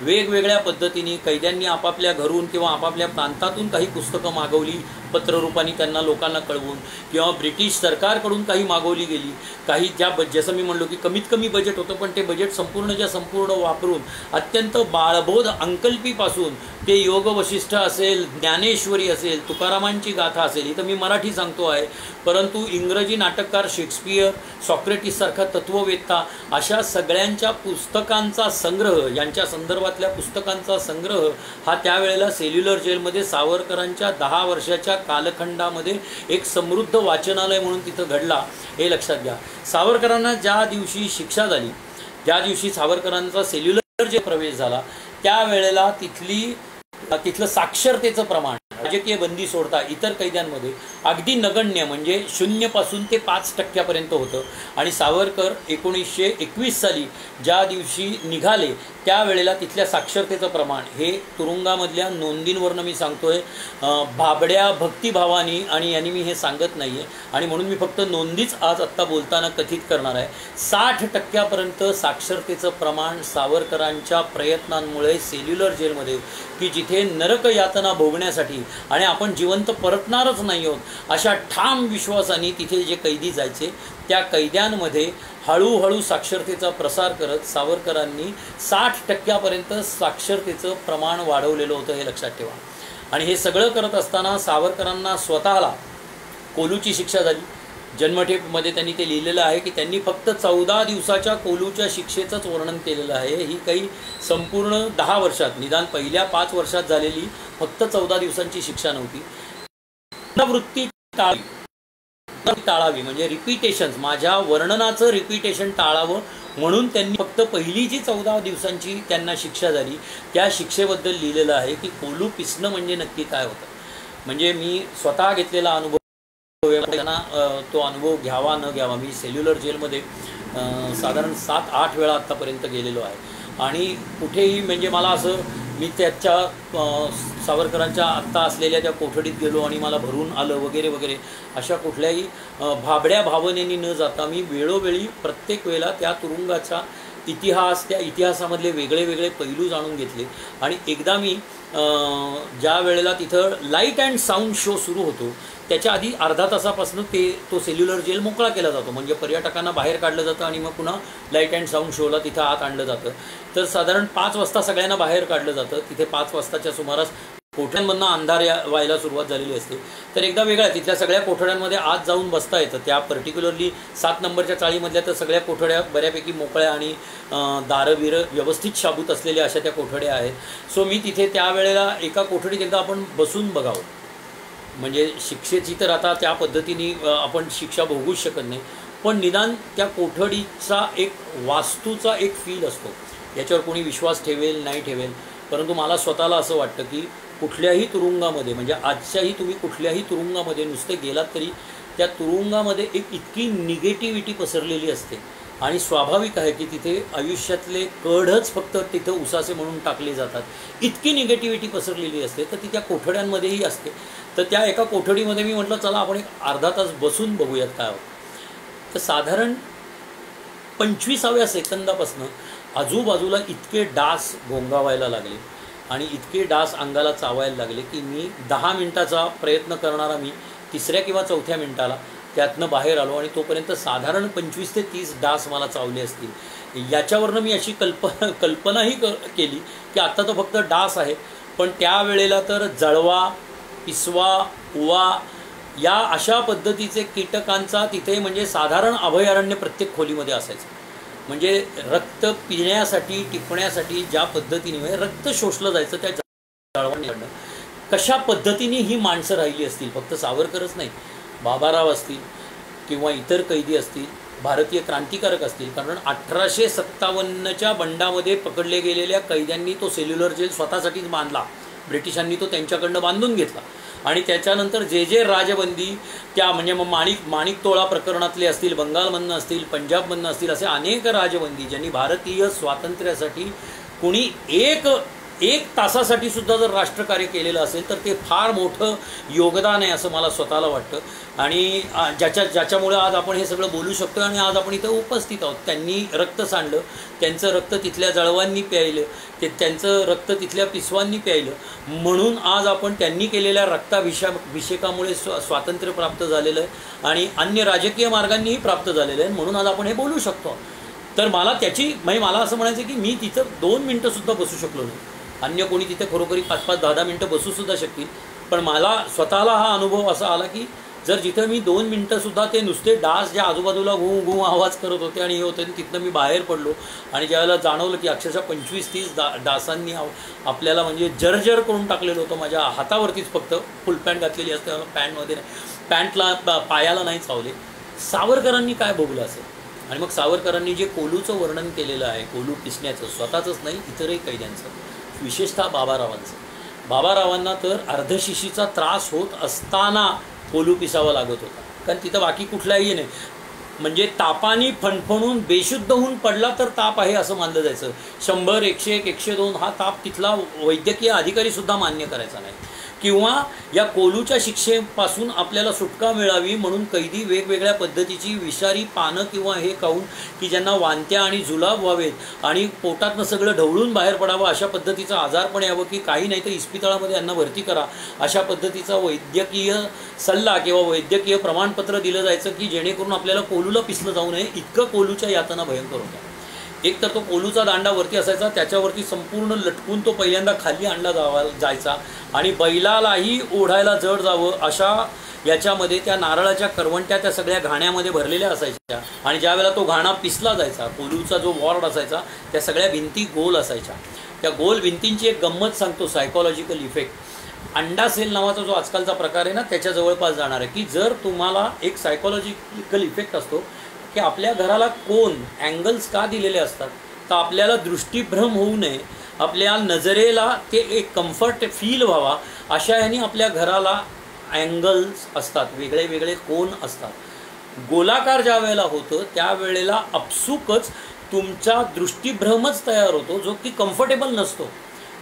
वेगवेगळ्या पद्धतीने कैद्यांनी आपापल्या घरून किंवा आपापल्या प्रांतातून काही पुस्तकं मागवली पत्ररूपाने त्यांना लोकांना कळवून, किंवा ब्रिटिश सरकारकडून काही मागवली गेली. काही ज्या जसं मी म्हणलो की कमीत कमी बजेट होतं, पण ते बजेट संपूर्ण वापरून अत्यंत बाळबोध अंकल्पीपासून ते योग वशिष्ठ असेल, ज्ञानेश्वरी असेल, तुकारामांची गाथा असेल, इथं मी मराठी सांगतो आहे, परंतु इंग्रजी नाटककार शेक्सपियर, सॉक्रेटिससारखा तत्ववेत्ता अशा सगळ्यांच्या पुस्तकांचा संग्रह, यांच्या संदर्भातल्या पुस्तकांचा संग्रह हा त्यावेळेला सेल्युलर जेलमध्ये सावरकरांच्या 10 वर्षाच्या कालखंडामध्ये एक समृद्ध वाचनालय म्हणून तिथं घडला, हे लक्षात घ्या. सावरकरांना ज्या दिवशी शिक्षा झाली, ज्या दिवशी सावरकरांचा सेल्युलर जेल प्रवेश झाला, त्यावेळेला तिथलं साक्षरतेचं प्रमाण राजकीय बंदी सोडता इतर कैद्यांमध्ये अगदी नगण्य, म्हणजे 0 पासून ते 5% होतं. आणि सावरकर 1921 साली ज्या दिवशी निघाले त्यावेळेला तिथल्या साक्षरतेचं प्रमाण हे तुरुंगामधल्या नोंदींवरनं मी सांगतोय, बाबड्या भक्तिभावानी, आणि यांनी मी हे सांगत नाही आहे आणि म्हणून मी फक्त नोंदीच आज आत्ता बोलताना कथित करणार आहे. 60% साक्षरतेचं प्रमाण सावरकरांच्या प्रयत्नांमुळे सेल्युलर जेलमध्ये, की जिथे नरक यातना भोगण्यासाठी आणि आपण जिवंत परतणारच नाही आहोत अशा ठाम विश्वासाने तिथे जे कैदी जायचे, त्या कैद्यांमध्ये हळूहळू साक्षरतेचा प्रसार करत सावरकरांनी 60% साक्षरतेचं प्रमाण वाढवलेलं होतं, हे लक्षात ठेवा. आणि हे सगळं करत असताना सावरकरांना स्वतःला कोलूची शिक्षा झाली. जन्मठेपमध्ये त्यांनी ते लिहिलेलं आहे की त्यांनी फक्त 14 दिवसाच्या कोलूच्या शिक्षेचंच वर्णन केलेलं आहे. ही काही संपूर्ण 10 वर्षात, निदान पहिल्या 5 वर्षात झालेली फक्त 14 दिवसांची शिक्षा नव्हती. वृत्ती टाळली, टाळावी, म्हणजे रिपीटेशन्स, माझ्या वर्णनाचं रिपीटेशन टाळावं म्हणून त्यांनी फक्त पहिली जी 14 दिवसांची त्यांना शिक्षा झाली त्या शिक्षेबद्दल लिहिलेलं आहे की कोलू पिसणं म्हणजे नक्की काय होतं. म्हणजे मी स्वतः घेतलेला अनुभव, त्यांना तो अनुभव घ्यावा न घ्यावा. मी सेल्युलर जेलमध्ये साधारण 7-8 वेळा आत्तापर्यंत गेलेलो आहे आणि कुठेही म्हणजे मला असं, मी त्याच्या सावरकरांच्या आत्ता असलेल्या त्या कोठडीत गेलो आणि मला भरून आलं वगैरे वगैरे, अशा कुठल्याही भाबड्या भावनेनी न जाता मी वेळोवेळी प्रत्येक वेळेला त्या तुरुंगाचा इतिहास, त्या इतिहासामधले वेगळे वेगळे पैलू जाणून घेतले. आणि एकदा मी ज्या वेळेला तिथं लाईट अँड साऊंड शो सुरू होतो त्याच्या आधी अर्धा तासापासून तो सेल्युलर जेल मोकळा केला जातो, म्हणजे पर्यटकांना बाहेर काढलं जातं आणि मग पुन्हा लाईट अँड साऊंड शोला तिथं आत आणलं जातं. तर साधारण 5 वाजता सगळ्यांना बाहेर काढलं जातं. तिथे 5 वाजताच्या सुमारास कोठड्यांमधनं अंधार व्हायला सुरुवात झालेली असते. तर एकदा वेगळ्या तिथल्या सगळ्या कोठड्यांमध्ये आत जाऊन बसता येतं. त्या पर्टिक्युलरली 7 नंबरच्या चाळीमधल्या तर सगळ्या कोठड्या बऱ्यापैकी मोकळ्या आणि दारं व्यवस्थित शाबूत असलेल्या अशा त्या कोठड्या आहेत. सो मी तिथे त्यावेळेला एका कोठडीत एकदा आपण बसून बघावं, म्हणजे शिक्षेची तर आता त्या पद्धतीने आपण शिक्षा भोगूच शकत नाही, पण निदान त्या कोठडीचा एक वास्तूचा एक फील असतो. याच्यावर कोणी विश्वास ठेवेल नाही ठेवेल, परंतु मला स्वतःला असं वाटतं की कुठल्याही तुरुंगामध्ये, म्हणजे आजच्याही तुम्ही कुठल्याही तुरुंगामध्ये नुसते गेलात तरी त्या तुरुंगामध्ये एक इतकी निगेटिव्हिटी पसरलेली असते आणि स्वाभाविक आहे की तिथे आयुष्यातले कढच फक्त तिथं उसासे म्हणून टाकले जातात. इतकी निगेटिव्हिटी पसरलेली असते तर ती त्या कोठड्यांमध्येही असते. तर त्या एका कोठडीमध्ये मी म्हटलं चला आपण एक अर्धा तास बसून बघूयात काय होतं. तर साधारण 25व्या सेकंदापासून आजूबाजूला इतके डास घोंगावायला लागले आणि इतके डास अंगाला चावायला लागले की मी 10 मिनिटाचा प्रयत्न करणारा मी 3ऱ्या किंवा 4थ्या मिनिटाला त्यातनं बाहेर आलो आणि तोपर्यंत साधारण 25 ते 30 डास मला चावले असतील. याच्यावरनं मी अशी कल्पनाही केली की आत्ता तर फक्त डास आहे, पण त्यावेळेला तर जळवा, पिसवा, उवा या अशा पद्धतीचे कीटकांचा तिथे म्हणजे साधारण अभयारण्य प्रत्येक खोलीमध्ये असायचं. म्हणजे रक्त पिण्यासाठी, टिपण्यासाठी ज्या पद्धतीने म्हणजे रक्त शोषलं जायचं त्या जळवांकडनं, कशा पद्धतीने ही माणसं राहिली असतील. फक्त सावरकरच नाही, बाबाराव असतील किंवा इतर कैदी असतील, भारतीय क्रांतिकारक असतील. कारण 1857च्या बंडामध्ये पकडले गेलेल्या कैद्यांनी तो सेल्युलर जेल स्वतःसाठीच बांधला. ब्रिटिशांनी तो त्यांच्याकडनं बांधून घेतला आणि त्याच्यानंतर जे राजबंदी त्या म्हणजे मग माणिक तोळा प्रकरणातले असतील, बंगालमधनं असतील, पंजाबमधनं असतील, असे अनेक राजबंदी ज्यांनी भारतीय स्वातंत्र्यासाठी कुणी एक तासासाठी सुद्धा जर राष्ट्रकार्य केलेलं असेल तर ते फार मोठं योगदान आहे असं मला स्वतःला वाटतं. आणि ज्याच्यामुळे आज आपण हे सगळं बोलू शकतो आणि आज आपण इथं उपस्थित आहोत. त्यांनी रक्त सांडलं, त्यांचं रक्त तिथल्या जळवांनी प्यायलं, त्यांचं रक्त तिथल्या पिसवांनी प्यायलं, म्हणून आज आपण त्यांनी केलेल्या रक्ताभिषेकामुळे स्वातंत्र्य प्राप्त झालेलं आहे आणि अन्य राजकीय मार्गांनीही प्राप्त झालेलं आहे, म्हणून आज आपण हे बोलू शकतो. तर मला असं म्हणायचं की मी तिथं 2 मिनटंसुद्धा बसू शकलो नाही. अन्य कोणी तिथे खरोखरी 5-5, 10-10 मिनटं बसूसुद्धा शकतील, पण मला स्वतःला हा अनुभव असा आला की जर जिथं मी 2 मिनटंसुद्धा ते नुसते डास ज्या आजूबाजूला घुं घुं आवाज करत होते आणि हे होते, तिथनं मी बाहेर पडलो आणि ज्यावेळेला जाणवलं की अक्षरशः 25-30 डासांनी आपल्याला म्हणजे जर्जर करून टाकलेलं होतं. माझ्या हातावरतीच फक्त फुल पॅन्ट घातलेली असते, पॅन्टमध्ये नाही, पॅन्टला पायाला नाही चावले. सावरकरांनी काय भोगलं असेल. आणि मग सावरकरांनी जे कोलूचं वर्णन केलेलं आहे, कोलू पिसण्याचं, स्वतःचंच नाही इतरही कैद्यांचं, विशेषतः बाबारावांना तर अर्धशिशीचा त्रास होत असताना कोलू पिसावा लागत होता, कारण तिथं बाकी कुठलाही नाही. म्हणजे तापाने फणफणून बेशुद्ध होऊन पडला तर ताप आहे असं मानलं जायचं. 100, 101, 102 हा ताप तिथला वैद्यकीय अधिकारीसुद्धा मान्य करायचा नाही. किंवा या कोलूच्या शिक्षेपासून आपल्याला सुटका मिळावी म्हणून कैदी वेगवेगळ्या पद्धतीची विषारी पानं किंवा हे खाऊन की ज्यांना वांत्या आणि जुलाब व्हावेत आणि पोटातनं सगळं ढवळून बाहेर पडावं, अशा पद्धतीचं आजारपण यावं की काही नाही तर इस्पितळामध्ये यांना भरती करा, अशा पद्धतीचा वैद्यकीय सल्ला किंवा वैद्यकीय प्रमाणपत्र दिलं जायचं की जेणेकरून आपल्याला कोलूला पिसलं जाऊ नये. इतकं कोलूच्या यातना भयंकर होत्या. एक तर तो कोलूचा दांडा वरती असायचा, त्याच्यावरती संपूर्ण लटकून तो पहिल्यांदा खाली आणला जायचा आणि बैलालाही ओढायला जड जावं अशा याच्यामध्ये त्या नारळाच्या करवंट्या त्या सगळ्या घाण्यामध्ये भरलेल्या असायच्या. आणि ज्यावेळेला तो घाणा पिसला जायचा, कोलूचा जो वॉर्ड असायचा, त्या सगळ्या भिंती गोल असायच्या. त्या गोल भिंतींची एक गंमत सांगतो, सायकॉलॉजिकल इफेक्ट. अंडा सेल नावाचा जो आजकालचा प्रकार आहे ना त्याच्या जवळपास जाणार आहे, की जर तुम्हाला एक सायकोलॉजिकल इफेक्ट असतो की आपल्या घराला कोण अँगल्स का दिलेले असतात, तर आपल्याला दृष्टीभ्रम होऊ नये, आपल्या नजरेला ते एक कम्फर्ट फील व्हावा अशा ह्यानी आपल्या घराला अँगल्स असतात, वेगळे वेगळे कोन असतात. गोलाकार ज्या वेळेला होतं त्यावेळेला आपसुकच तुमचा दृष्टीभ्रमच तयार होतो जो की कम्फर्टेबल नसतो.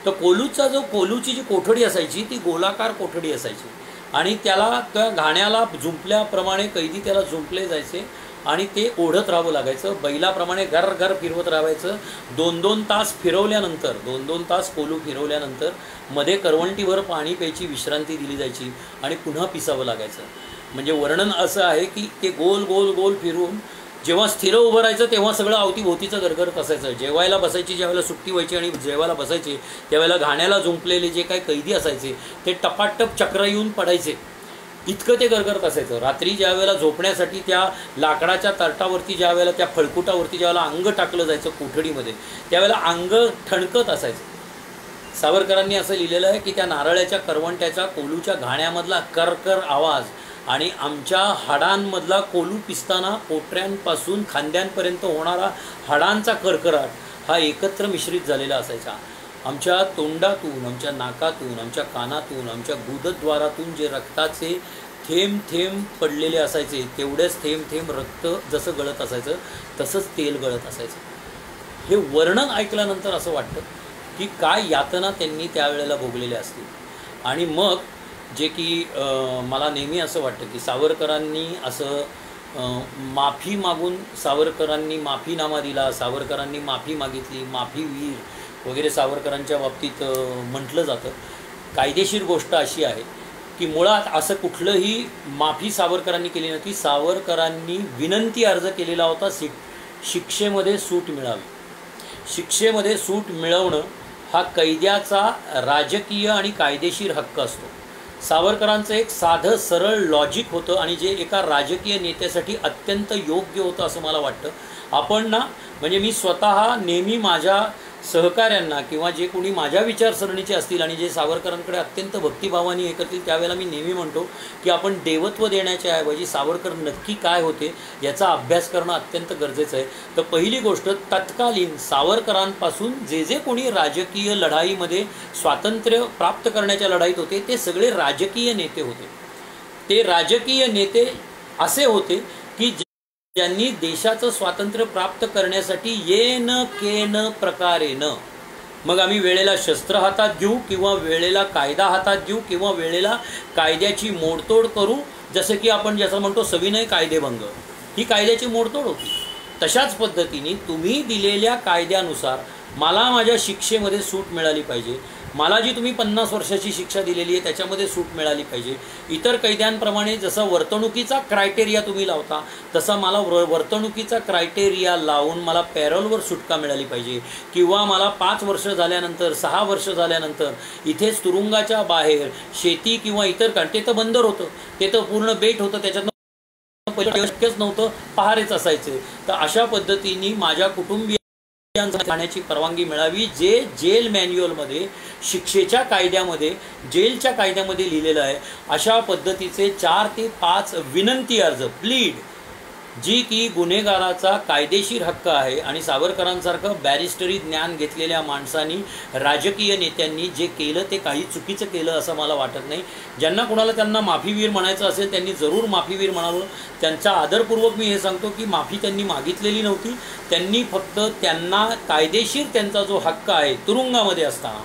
तर कोलूची जी कोठडी असायची ती गोलाकार कोठडी असायची आणि त्याला त्या घाण्याला जुंपल्याप्रमाणे कैदी त्याला जुंपले जायचे आणि ते ओढत राहावं लागायचं, बैलाप्रमाणे घर घर फिरवत राहायचं. 2-2 तास फिरवल्यानंतर 2-2 तास कोलू फिरवल्यानंतर मध्ये करवंटीवर पाणी प्यायची विश्रांती दिली जायची आणि पुन्हा पिसावं लागायचं. म्हणजे वर्णन असं आहे की ते गोल गोल गोल फिरून जेव्हा स्थिर उभं राहायचं तेव्हा सगळं अवतीभोवतीचं गरगरत असायचं. जेवायला बसायची ज्यावेळेला सुट्टी व्हायची आणि जेवायला बसायचे त्यावेळेला घाण्याला जुंपलेले जे काही कैदी असायचे ते टपाटप चक्र येऊन पडायचे, इतकं ते गरगरत असायचं. रात्री ज्यावेळेला झोपण्यासाठी त्या लाकडाच्या तर्टावरती ज्यावेळेला त्या फळकुटावरती ज्यावेळेला अंग टाकलं जायचं कोठडीमध्ये त्यावेळेला अंग ठणकत असायचं. सावरकरांनी असं लिहिलेलं आहे की त्या नारळाच्या करवंट्याच्या कोलूच्या घाण्यामधला करकर आवाज आणि आमच्या हाडांमधला कोलू पिसताना पोटऱ्यांपासून खांद्यांपर्यंत होणारा हाडांचा करकराट हा एकत्र मिश्रित झालेला असायचा. आमच्या तोंडातून, आमच्या नाकातून, आमच्या कानातून, आमच्या गुदद्वारातून जे रक्ताचे थेंब थेंब पडलेले असायचे तेवढेच थेंब थेंब रक्त जसं गळत असायचं तसंच तेल गळत असायचं. हे वर्णन ऐकल्यानंतर असं वाटतं की काय यातना त्यांनी त्यावेळेला भोगलेल्या असतील. आणि मग जे की मला नेहमी असं वाटतं की सावरकरांनी असं माफी मागून सावरकरांनी माफीनामा दिला, सावरकरांनी माफी मागितली, माफीवीर वगैरे सावरकरांच्या बाबतीत म्हटलं जातं. कायदेशीर गोष्ट अशी आहे की मुळात असं कुठलंही माफी सावरकरांनी केली नव्हती. सावरकरांनी विनंती अर्ज केलेला होता शिक्षेमध्ये सूट मिळावी. शिक्षेमध्ये सूट मिळवणं हा कैद्याचा राजकीय आणि कायदेशीर हक्क असतो. सावरकरांचं एक साधं सरळ लॉजिक होतं आणि जे एका राजकीय नेत्यासाठी अत्यंत योग्य होतं असं मला वाटतं. आपण ना म्हणजे मी स्वतः नेहमी माझ्या सहकाऱ्यांना किंवा जे कोणी माझ्या विचारसरणीचे असतील आणि जे सावरकरांकडे अत्यंत भक्तिभावाने हे करतील त्यावेळेला मी नेहमी म्हणतो की आपण देवत्व देण्याच्या ऐवजी सावरकर नक्की काय होते याचा अभ्यास करणं अत्यंत गरजेचं आहे. तर पहिली गोष्ट, तत्कालीन सावरकरांपासून जे जे कोणी राजकीय लढाईमध्ये स्वातंत्र्य प्राप्त करण्याच्या लढाईत होते ते सगळे राजकीय नेते होते. ते राजकीय नेते असे होते की ज्यांनी देशाचं स्वातंत्र्य प्राप्त करण्यासाठी येन केन प्रकारेन, मग आम्ही वेळेला शस्त्र हातात घेऊ किंवा वेळेला कायदा हातात घेऊ किंवा वेळेला कायद्याची मोडतोड करू, जसं की आपण ज्याचं म्हणतो सविनय कायदेभंग, ही कायद्याची मोडतोड होती. तशाच पद्धतीने तुम्ही दिलेल्या कायद्यानुसार मला माझ्या शिक्षेमध्ये सूट मिळाली पाहिजे, मला जी तुम्ही 50 वर्षाची शिक्षा दिलेली आहे त्याच्यामध्ये सूट मिळाली पाहिजे. इतर कैद्यांप्रमाणे जसं वर्तणुकीचा क्रायटेरिया तुम्ही लावता तसा मला वर्तणुकीचा क्रायटेरिया लावून मला पॅरोलवर सुटका मिळाली पाहिजे किंवा मला 5 वर्ष झाल्यानंतर 6 वर्ष झाल्यानंतर इथेच तुरुंगाच्या बाहेर शेती किंवा इतर ते तर बंदर होतं, ते तर पूर्ण बेट होतं, त्याच्यातनं पहिले शक्यच नव्हतं, पहारेच असायचे. तर अशा पद्धतीने माझ्या कुटुंबीय जाण्याची परवानगी मिळावी जे जेल मॅन्युअलमध्ये शिक्षेच्या कायद्यामध्ये जेलच्या कायद्यामध्ये लिहिलेलं आहे. अशा पद्धतीचे 4 ते 5 विनंती अर्ज प्लीड जी की गुन्हेगाराचा कायदेशीर हक्क आहे. आणि सावरकरांसारखं बॅरिस्टरी ज्ञान घेतलेल्या माणसांनी राजकीय नेत्यांनी जे केलं ते काही चुकीचं केलं असं मला वाटत नाही. ज्यांना कोणाला त्यांना माफीवीर म्हणायचं असेल त्यांनी जरूर माफीवीर म्हणावं. त्यांचा आदरपूर्वक मी हे सांगतो की माफी त्यांनी मागितलेली नव्हती, त्यांनी फक्त त्यांना कायदेशीर त्यांचा जो हक्क आहे तुरुंगामध्ये असताना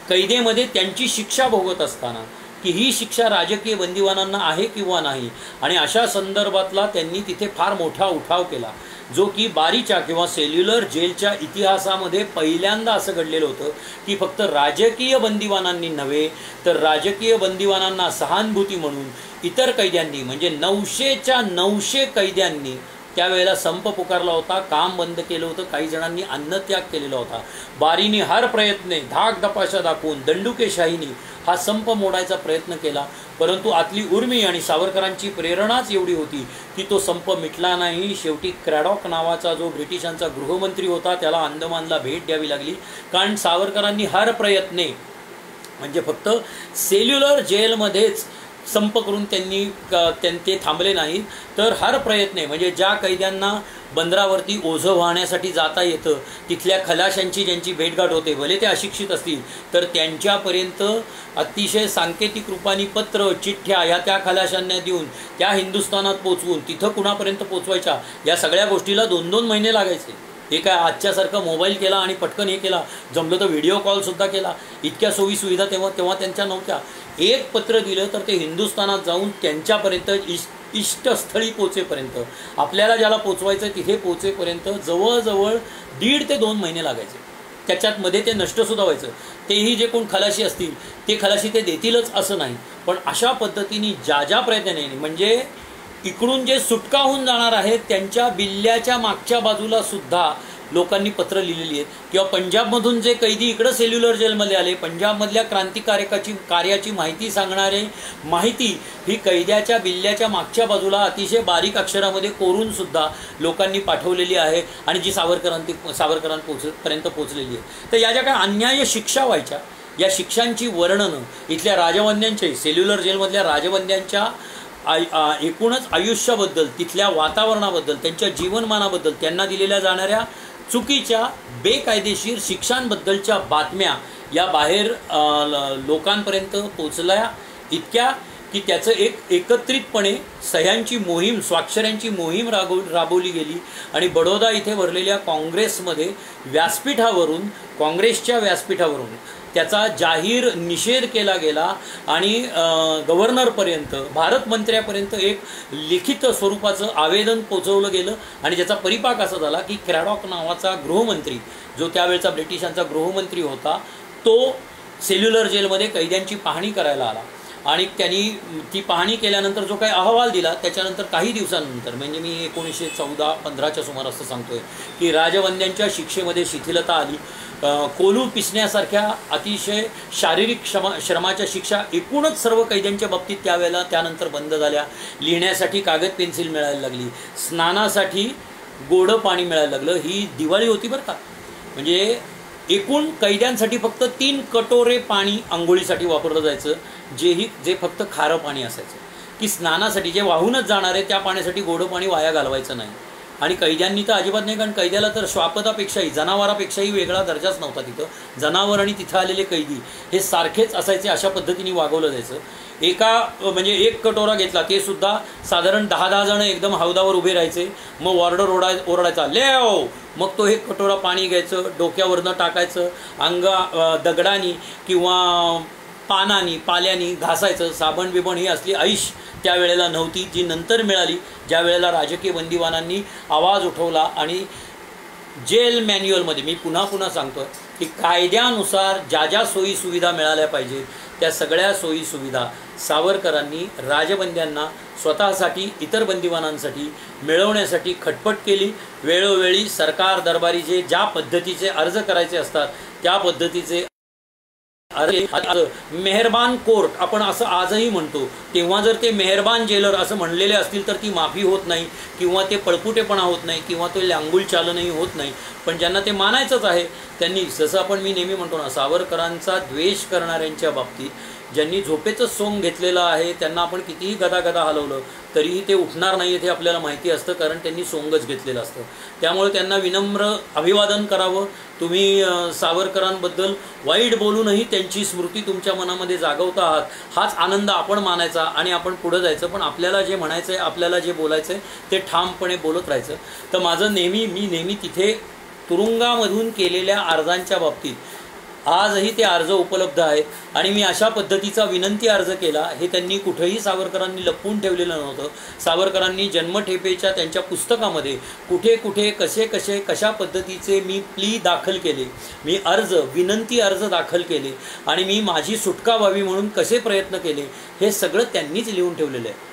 कैदेमध्ये त्यांची शिक्षा भोगत असताना की ही शिक्षा राजकीय बंदिवानांना आहे किंवा नाही, आणि अशा संदर्भातला त्यांनी तिथे फार मोठा उठाव केला जो की बारीच्या किंवा सेल्युलर जेलच्या इतिहासामध्ये पहिल्यांदा असं घडलेलं होतं की फक्त राजकीय बंदिवानांनी नव्हे तर राजकीय बंदिवानांना सहानुभूती म्हणून इतर कैद्यांनी म्हणजे 900च्या 900 कैद्यांनी त्यावेळेला संप पुकारला होता, काम बंद केलं होतं, काही जणांनी अन्नत्याग केलेला होता. बारीने हर प्रयत्ने धाक दपाशा दाखवून दंडुकेशाहीने हा संप मोडायचा प्रयत्न केला, परंतु आतली उर्मी आणि सावरकरांची प्रेरणाच एवढी होती की तो संप मिटला नाही. शेवटी क्रॅडॉक नावाचा जो ब्रिटिशांचा गृहमंत्री होता त्याला अंदमानला भेट द्यावी लागली, कारण सावरकरांनी हर प्रयत्ने म्हणजे फक्त सेल्युलर जेलमध्येच संप करून त्यांनी ते थांबले नाहीत, तर हर प्रयत्न आहे म्हणजे ज्या कैद्यांना बंदरावरती ओझं वाहण्यासाठी जाता येतं, तिथल्या खलाशांची ज्यांची भेटगाठ होते, भले ते अशिक्षित असतील तर त्यांच्यापर्यंत अतिशय सांकेतिक रूपाने पत्र चिठ्ठ्या या त्या खलाशांना देऊन त्या हिंदुस्थानात पोचवून तिथं कुणापर्यंत पोचवायच्या, या सगळ्या गोष्टीला 2-2 महिने लागायचे. हे काय आजच्यासारखं मोबाईल केला आणि पटकन हे केला, जमलं तर व्हिडिओ कॉलसुद्धा केला, इतक्या सोयीसुविधा तेव्हा त्यांच्या नव्हत्या. एक पत्र दिलं तर ते हिंदुस्थानात जाऊन त्यांच्यापर्यंत इष्टस्थळी पोचेपर्यंत, आपल्याला ज्याला पोचवायचं तिथे पोचेपर्यंत जवळजवळ 1.5 ते 2 महिने लागायचे. त्याच्यात मध्ये ते नष्टसुद्धा व्हायचं. तेही जे कोण खलाशी असतील ते खलाशी ते देतीलच असं नाही, पण अशा पद्धतीने ज्या प्रयत्नाने म्हणजे इकडून जे सुटका होऊन जाणार आहेत त्यांच्या बिल्ल्याच्या मागच्या बाजूला सुद्धा लोकांनी पत्र लिहिलेली आहेत. किंवा पंजाबमधून जे कैदी इकडं सेल्युलर जेलमध्ये आले, पंजाबमधल्या कार्याची माहिती सांगणारे माहिती ही कैद्याच्या बिल्ल्याच्या मागच्या बाजूला अतिशय बारीक अक्षरामध्ये कोरून सुद्धा लोकांनी पाठवलेली आहे आणि जी सावरकरांपर्यंत पोचलेली आहे. तर या ज्या काही अन्याय शिक्षा व्हायच्या, या शिक्षांची वर्णनं इथल्या राजबंद्यांचे, सेल्युलर जेलमधल्या राजबंद्यांच्या एकूणच आयुष्याबद्दल, तिथल्या वातावरणाबद्दल, त्यांच्या जीवनमानाबद्दल, त्यांना दिलेल्या जाणाऱ्या चुकीच्या बेकायदेशीर शिक्षांबद्दलच्या बातम्या या बाहेर लोकांपर्यंत पोचल्या इतक्या की त्याचं एकत्रितपणे सह्यांची मोहीम, स्वाक्षऱ्यांची मोहीम राबवली गेली आणि बडोदा इथे भरलेल्या काँग्रेसमध्ये व्यासपीठावरून, काँग्रेसच्या व्यासपीठावरून त्याचा जाहीर निषेध केला गेला आणि गव्हर्नरपर्यंत, भारत मंत्र्यापर्यंत एक लिखित स्वरूपाचं आवेदन पोचवलं गेलं आणि ज्याचा परिपाक असा झाला की क्रॅडॉक नावाचा गृहमंत्री, जो त्यावेळचा ब्रिटिशांचा गृहमंत्री होता, तो सेल्युलर जेलमध्ये कैद्यांची पाहणी करायला आला आणि त्यांनी ती पाहणी केल्यानंतर जो काही अहवाल दिला त्याच्यानंतर काही दिवसांनंतर, म्हणजे मी 1914-15च्या सुमारास सांगतोय की राजबंद्यांच्या शिक्षेमध्ये शिथिलता आली. कोलू पिसण्यासारख्या अतिशय शारीरिक श्रमाच्या शिक्षा एकूणच सर्व कैद्यांच्या बाबतीत त्यावेळेला त्यानंतर बंद झाल्या. लिहिण्यासाठी कागद पेन्सिल मिळायला लागली, स्नानासाठी गोडं पाणी मिळायला लागलं. ही दिवाळी होती बरं का. म्हणजे एकूण कैद्यांसाठी फक्त 3 कटोरे पाणी आंघोळीसाठी वापरलं जायचं, जे फक्त खारं पाणी असायचं. की स्नानासाठी जे वाहूनच जाणार आहे त्या पाण्यासाठी गोडं पाणी वाया घालवायचं नाही. आणि कैद्यांनी तर अजिबात नाही, कारण कैद्याला तर श्वापदापेक्षाही, जनावरापेक्षाही वेगळा दर्जाच नव्हता तिथं. जनावर आणि तिथं आलेले कैदी हे सारखेच असायचे, अशा पद्धतीने वागवलं जायचं. म्हणजे एक कटोरा घेतला ते सुद्धा साधारण 10-10 जण एकदम हौदावर उभे राहायचे. मग वॉर्डर ओरडायचा, लेव. मग तो एक कटोरा पाणी घ्यायचं, डोक्यावरनं टाकायचं, दगडानी किंवा पानानी पाल्यानी घासायचं. साबण बिबण ही असली ऐश त्यावेळेला नव्हती, जी नंतर मिळाली ज्या वेळेला राजकीय बंदिवानांनी आवाज उठवला. आणि जेल मॅन्युअलमध्ये मी पुन्हा सांगतो की कायद्यानुसार ज्या सोयी सुविधा मिळाल्या पाहिजेत त्या सगळ्या सोयी सुविधा सावरकरांनी राजबंद्यांना स्वतःसाठी, इतर बंदिवानांसाठी मिळवण्यासाठी खटपट केली. वेळोवेळी सरकार दरबारी ज्या पद्धतीचे अर्ज करायचे असतात त्या पद्धतीचे मेहरबान कोर्ट आपण असं आजही म्हणतो, तेव्हा जर ते मेहरबान जेलर असं म्हणलेले असतील तर ती माफी होत नाही किंवा ते पळपुटेपणा होत नाही किंवा तो लांगुल चालनही होत नाही. पण ज्यांना ते मानायचंच आहे त्यांनी, जसं मी नेहमी म्हणतो ना, सावरकरांचा द्वेष करणाऱ्यांच्या बाबतीत ज्यांनी झोपेचं सोंग घेतलेलं आहे त्यांना आपण कितीही गदा हलवलं तरीही ते उठणार नाही हे आपल्याला माहिती असतं, कारण त्यांनी सोंगच घेतलेलं असतं. त्यामुळे त्यांना विनम्र अभिवादन करावं. तुम्ही सावरकरांबद्दल वाईट बोलूनही त्यांची स्मृती तुमच्या मनामध्ये जागवता आहात, हाच आनंद आपण मानायचा आणि आपण पुढे जायचं. पण आपल्याला जे म्हणायचं आहे, आपल्याला जे बोलायचं आहे ते ठामपणे बोलत राहायचं. तर मी नेहमी तिथे तुरुंगामधून केलेल्या अर्जांच्या बाबतीत आजही ते अर्ज उपलब्ध आहेत आणि मी अशा पद्धतीचा विनंती अर्ज केला. हे त्यांनी कुठेही सावरकरांनी लपवून ठेवलेलं नव्हतं. सावरकरांनी जन्मठेपेच्या त्यांच्या पुस्तकामध्ये कुठे कशा पद्धतीचे मी प्ली दाखल केले, मी विनंती अर्ज दाखल केले आणि मी माझी सुटका व्हावी म्हणून कसे प्रयत्न केले हे सगळं त्यांनीच लिहून ठेवलेलं आहे.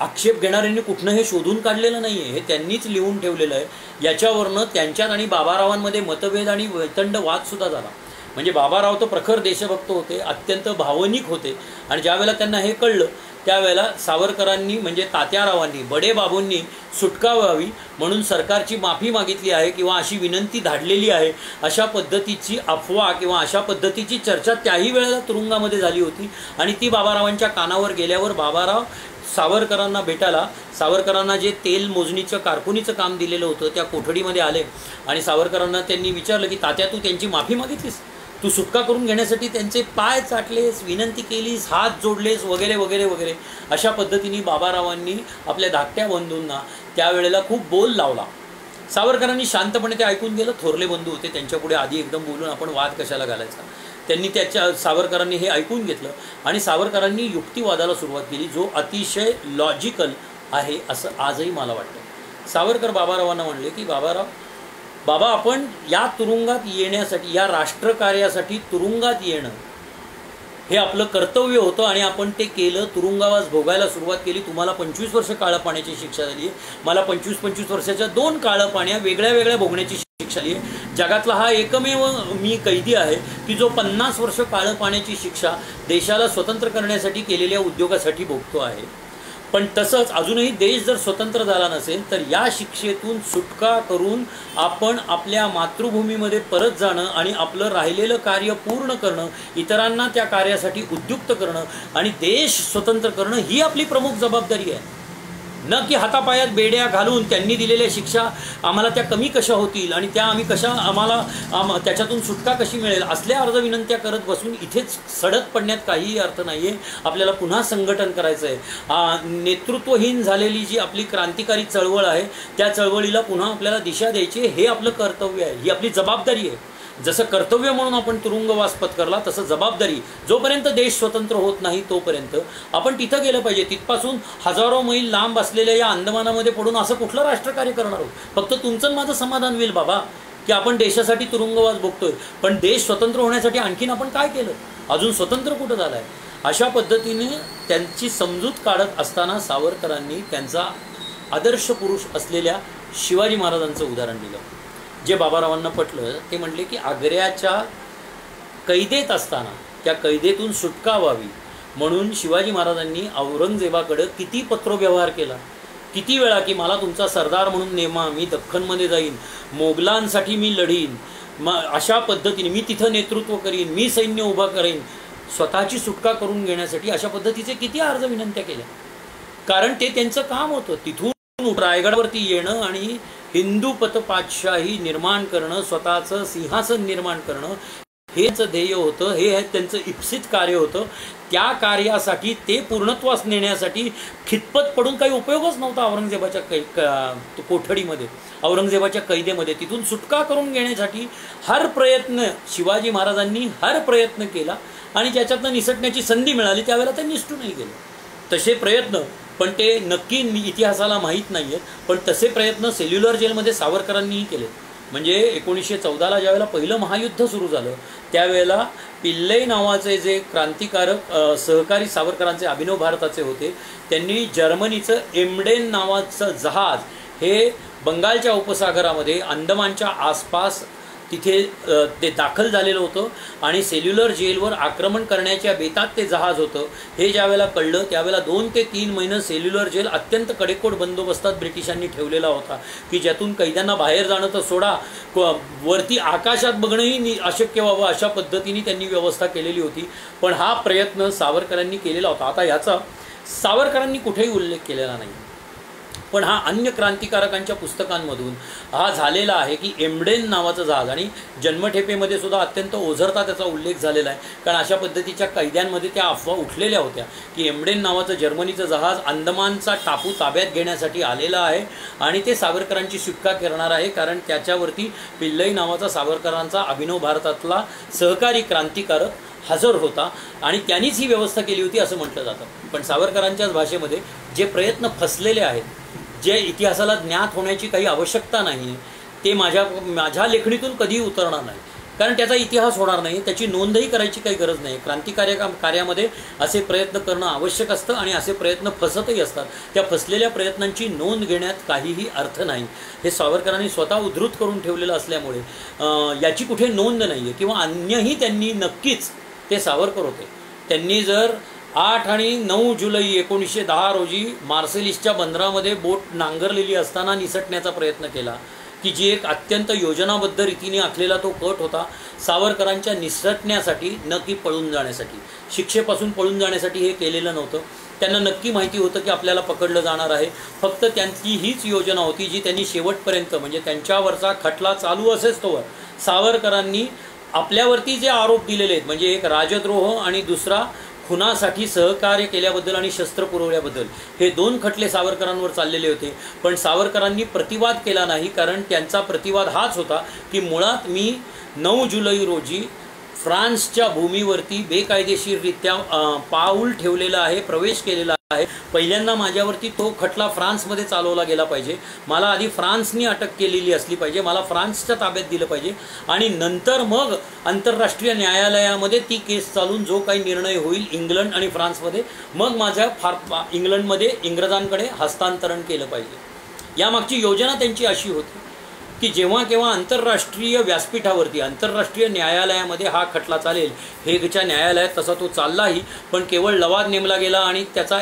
आक्षेप घेणाऱ्यांनी कुठनं हे शोधून काढलेलं नाही आहे, हे त्यांनीच लिहून ठेवलेलं आहे. याच्यावरनं त्यांच्यात आणि बाबारावांमध्ये मतभेद आणि वैतंड वादसुद्धा झाला. म्हणजे बाबाराव तर प्रखर देशभक्त होते, अत्यंत भावनिक होते आणि ज्यावेळेला त्यांना हे कळलं त्यावेळेला सावरकरांनी म्हणजे तात्यारावांनी बडेबाबूंनी सुटका व्हावी म्हणून सरकारची माफी मागितली आहे किंवा अशी विनंती धाडलेली आहे, अशा पद्धतीची अफवा किंवा अशा पद्धतीची चर्चा त्याही वेळेला तुरुंगामध्ये झाली होती. आणि ती बाबारावांच्या कानावर गेल्यावर बाबाराव सावरकरांना भेटायला, सावरकरांना जे तेल मोजणीचं कारकुनीचं काम दिलेलं होतं त्या कोठडीमध्ये आले आणि सावरकरांना त्यांनी विचारलं की तात्या तू त्यांची माफी मागितलीस, तू सुटका करून घेण्यासाठी त्यांचे पाय चाटलेस, विनंती केलीस, हात जोडलेस वगैरे वगैरे वगैरे. अशा पद्धतीने बाबारावांनी आपल्या धाकट्या बंधूंना त्यावेळेला खूप बोल लावला. सावरकरांनी शांतपणे ते ऐकून गेलं. थोरले बंधू होते, त्यांच्यापुढे आधी एकदम बोलून आपण वाद कशाला घालायचा. त्यांनी सावरकरांनी हे ऐकून घेतलं आणि सावरकरांनी युक्तिवादाला सुरुवात केली, जो अतिशय लॉजिकल आहे असं आजही मला वाटतं. सावरकर बाबारावांना म्हणले की बाबा आपण या तुरुंगात येण्यासाठी, या राष्ट्रकार्यासाठी तुरुंगात येणं हे आपलं कर्तव्य होतं आणि आपण ते केलं. तुरुंगवास भोगायला सुरुवात केली. तुम्हाला 25 वर्ष काळं पाण्याची शिक्षा झाली आहे, मला 25 वर्षाच्या 2 काळं पाण्या वेगळ्या वेगळ्या भोगण्याची शिक्षा झाली आहे. जगातला हा एकमेव मी कैदी आहे की जो 50 वर्ष काळं पाण्याची शिक्षा देशाला स्वतंत्र करण्यासाठी केलेल्या उद्योगासाठी भोगतो आहे. पण तसंच अजूनही देश जर स्वतंत्र झाला नसेल तर या शिक्षेतून सुटका करून आपण आपल्या मातृभूमीमध्ये परत जाणं आणि आपलं राहिलेलं कार्य पूर्ण करणं, इतरांना त्या कार्यासाठी उद्युक्त करणं आणि देश स्वतंत्र करणं ही आपली प्रमुख जबाबदारी आहे. न की हातापायात बेड्या घालून त्यांनी दिलेल्या शिक्षा आम्हाला त्या कमी कशा होतील आणि त्या आम्ही कशा आम्हाला त्याच्यातून सुटका कशी मिळेल असल्या अर्ज विनंत्या करत बसून इथेच सडक पडण्यात काहीही अर्थ नाही आहे. आपल्याला पुन्हा संघटन करायचं आहे. नेतृत्वहीन झालेली जी आपली क्रांतिकारी चळवळ आहे त्या चळवळीला पुन्हा आपल्याला दिशा द्यायची, हे आपलं कर्तव्य आहे, ही आपली जबाबदारी आहे. जसं कर्तव्य म्हणून आपण तुरुंगवास पत्करला तसं जबाबदारी, जोपर्यंत देश स्वतंत्र होत नाही तोपर्यंत आपण तिथं गेलं पाहिजे. तिथपासून हजारो मैल लांब असलेल्या या अंदमानामध्ये पडून असं कुठलं राष्ट्रकार्य करणार आहोत? फक्त तुमचं माझं समाधान होईल बाबा की आपण देशासाठी तुरुंगवास भोगतोय, पण देश स्वतंत्र होण्यासाठी आणखीन आपण काय केलं? अजून स्वतंत्र कुठं झालं आहे? अशा पद्धतीने त्यांची समजूत काढत असताना सावरकरांनी त्यांचा आदर्श पुरुष असलेल्या शिवाजी महाराजांचं उदाहरण दिलं. जे बाबारावांना पटलं ते म्हटले की आग्र्याच्या कैदेत असताना त्या कैदेतून सुटका व्हावी म्हणून शिवाजी महाराजांनी औरंगजेबाकडे किती पत्रव्यवहार केला, किती वेळा की मला तुमचा सरदार म्हणून नेमा, मी दख्खनमध्ये जाईन, मोगलांसाठी मी लढीन, अशा पद्धतीने मी तिथं नेतृत्व करीन, मी सैन्य उभा करेन, स्वतःची सुटका करून घेण्यासाठी अशा पद्धतीचे किती अर्ज विनंत्या केल्या. कारण ते त्यांचं काम होतं. तिथून रायगडावरती येणं आणि हिंदूपत पातशाही निर्माण करणं, स्वतःचं सिंहासन निर्माण करणं हे त्यांचं ध्येय होतं, हे त्यांचं इप्सित कार्य होतं. त्या कार्यासाठी ते पूर्णत्वास नेण्यासाठी खितपत पडून काही उपयोगच नव्हता. औरंगजेबाच्या कोठडीमध्ये, औरंगजेबाच्या कैदेमध्ये तिथून सुटका करून घेण्यासाठी हर प्रयत्न शिवाजी महाराजांनी हर प्रयत्न केला आणि ज्याच्यातनं निसटण्याची संधी मिळाली त्यावेळेला ते निसटूनही गेले. तसे प्रयत्न, पण ते नक्की इतिहासाला माहीत नाही आहेत, पण तसे प्रयत्न सेल्युलर जेलमध्ये सावरकरांनीही केले. म्हणजे 1914ला ज्यावेळेला पहिलं महायुद्ध सुरू झालं त्यावेळेला पिल्लई नावाचे जे क्रांतिकारक सहकारी सावरकरांचे अभिनव भारताचे होते, त्यांनी जर्मनीचं एमडेन नावाचं जहाज हे बंगालच्या उपसागरामध्ये अंदमानच्या आसपास तिथे ते दाखल झालेलं होतं आणि सेल्युलर जेलवर आक्रमण करण्याच्या बेतात ते जहाज होतं. हे ज्यावेळेला कळलं त्यावेळेला 2 ते 3 महिने सेल्युलर जेल अत्यंत कडेकोट बंदोबस्तात ब्रिटिशांनी ठेवलेला होता की ज्यातून कैद्यांना बाहेर जाणं तर सोडा, वरती आकाशात बघणंही अशक्य व्हावं अशा पद्धतीने त्यांनी व्यवस्था केलेली होती. पण हा प्रयत्न सावरकरांनी केलेला होता. आता ह्याचा सावरकरांनी कुठेही उल्लेख केलेला नाही, पण हा अन्य क्रांतिकारकांच्या पुस्तकांमधून हा झालेला आहे की एमडेन नावाचं जहाज, आणि जन्मठेपेमध्ये सुद्धा अत्यंत ओझरता त्याचा उल्लेख झालेला आहे. कारण अशा पद्धतीच्या कैद्यांमध्ये त्या अफवा उठलेल्या होत्या की एमडेन नावाचं जर्मनीचं जहाज अंदमानचा टापू ताब्यात घेण्यासाठी आलेलं आहे आणि ते सावरकरांची सुटका करणार आहे, कारण त्याच्यावरती पिल्लई नावाचा सावरकरांचा अभिनव भारतातला सहकारी क्रांतिकारक हजर होता आणि त्यांनीच ही व्यवस्था केली होती असं म्हटलं जातं. पण सावरकरांच्याच भाषेमध्ये जे प्रयत्न फसलेले आहेत, जे इतिहासाला ज्ञात होण्याची काही आवश्यकता नाही, ते माझ्या लेखणीतून कधीही उतरणार नाही, कारण त्याचा इतिहास होणार नाही, त्याची नोंदही करायची काही गरज नाही. कार्यामध्ये असे प्रयत्न करणं आवश्यक असतं आणि असे प्रयत्न फसतही असतात. त्या फसलेल्या प्रयत्नांची नोंद घेण्यात काहीही अर्थ नाही. हे सावरकरांनी स्वतः उद्धृत करून ठेवलेलं असल्यामुळे याची कुठे नोंद नाही आहे. किंवा अन्यही त्यांनी नक्कीच ते सावरकर होते, त्यांनी जर 8 आणि 9 जुलै 1910 रोजी मार्सेलिसच्या बंदरामध्ये बोट नांगरलेली असताना निसटण्याचा प्रयत्न केला, की जी एक अत्यंत योजनाबद्ध रीतीने आखलेला तो कट होता सावरकरांच्या निसटण्यासाठी, न की पळून जाण्यासाठी. शिक्षेपासून पळून जाण्यासाठी हे केलेलं नव्हतं. त्यांना नक्की माहिती होतं की आपल्याला पकडलं जाणार आहे. फक्त त्यांची हीच योजना होती जी त्यांनी शेवटपर्यंत, म्हणजे त्यांच्यावरचा खटला चालू असेच तोवर सावरकरांनी आपल्यावरती जे आरोप दिलेले आहेत, म्हणजे एक राजद्रोह आणि दुसरा खुनासाठी सहकार्य केल्याबद्दल आणि शस्त्र पुरवल्याबद्दल, हे 2 खटले सावरकरांवर चाललेले होते. पण सावरकरांनी प्रतिवाद केला नाही, कारण त्यांचा प्रतिवाद हाच होता की मुळात मी 9 जुलै रोजी फ्रान्सच्या भूमीवरती बेकायदेशीररित्या पाऊल ठेवलेलं आहे, प्रवेश केलेला आहे. पहिल्यांदा माझ्यावरती तो खटला फ्रान्समध्ये चालवला गेला पाहिजे. मला आधी फ्रान्सनी अटक केलेली असली पाहिजे, मला फ्रान्सच्या ताब्यात दिलं पाहिजे आणि नंतर मग आंतरराष्ट्रीय न्यायालयामध्ये ती केस चालून जो काही निर्णय होईल इंग्लंड आणि फ्रान्समध्ये, मग माझ्या इंग्लंडमध्ये इंग्रजांकडे हस्तांतरण केलं पाहिजे. यामागची योजना त्यांची अशी होती की जेव्हा केव्हा आंतरराष्ट्रीय व्यासपीठावरती, आंतरराष्ट्रीय न्यायालयामध्ये हा खटला चालेल, हेगच्या न्यायालयात तसा तो चाललाही, पण केवळ लवाद नेमला गेला आणि त्याचा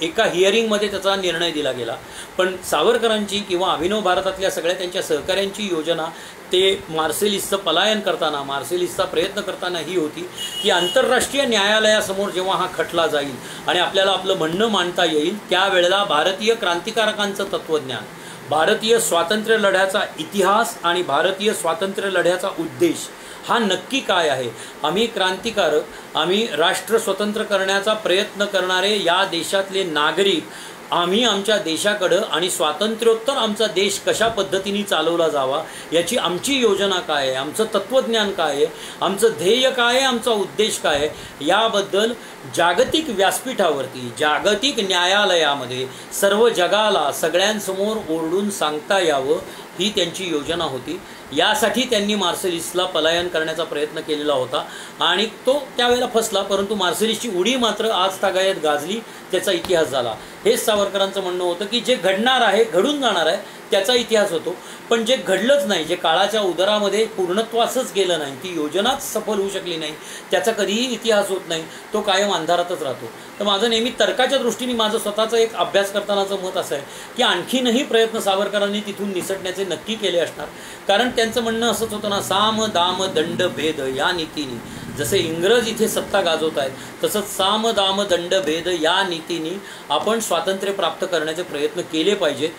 एका हिअरिंगमध्ये त्याचा निर्णय दिला गेला. पण सावरकरांची किंवा अभिनव भारतातल्या सगळ्या त्यांच्या सहकाऱ्यांची योजना ते मार्सेलिसचं पलायन करताना, मार्सेलिसचा प्रयत्न करताना ही होती की आंतरराष्ट्रीय न्यायालयासमोर जेव्हा हा खटला जाईल आणि आपल्याला आपलं म्हणणं मांडता येईल, त्यावेळेला भारतीय क्रांतिकारकांचं तत्त्वज्ञान, भारतीय स्वातंत्र्य लढ्याचा इतिहास आणि भारतीय स्वातंत्र्य लढ्याचा उद्देश हा नक्की काय आहे. आम्ही क्रांतिकारक, आम्ही राष्ट्र स्वतंत्र करण्याचा प्रयत्न करणारे या देशातले नागरिक, आम्ही आमच्या देशाकडं आणि स्वातंत्र्योत्तर आमचा देश कशा पद्धतीने चालवला जावा याची आमची योजना काय आहे, आमचं तत्त्वज्ञान काय आहे, आमचं ध्येय काय आहे, आमचा उद्देश काय आहे, याबद्दल जागतिक व्यासपीठावरती, जागतिक न्यायालयामध्ये सर्व जगाला सगळ्यांसमोर ओरडून सांगता यावं, ही त्यांची योजना होती. यासाठी त्यांनी मार्सेलिसला पलायन करण्याचा प्रयत्न केलेला होता आणि तो त्यावेळेला फसला. परंतु मार्सेलिसची उडी मात्र आज तागायत गाजली, त्याचा इतिहास झाला. हेच सावरकरांचं म्हणणं होतं की जे घडणार आहे, घडून जाणार आहे, त्याचा इतिहास होतो. पण जे घडलंच नाही, जे काळाच्या उदरामध्ये पूर्णत्वासच गेलं नाही, ती योजनाच सफल होऊ शकली नाही, त्याचा कधीही इतिहास होत नाही, तो कायम अंधारातच राहतो. तर माझं नेहमी तर्काच्या दृष्टीने माझं स्वतःचं एक अभ्यास करतानाचं मत असं आहे की आणखीनही प्रयत्न सावरकरांनी तिथून निसटण्याचे नक्की केले असणार. कारण त्यांचं म्हणणं असंच होतं ना, साम दाम दंड भेद या नीतीने, जसे इंग्रज इथे सत्ता गाजवत आहेत, तसंच साम दाम दंड भेद या नीतीने आपण स्वातंत्र्य प्राप्त करण्याचे प्रयत्न केले पाहिजेत,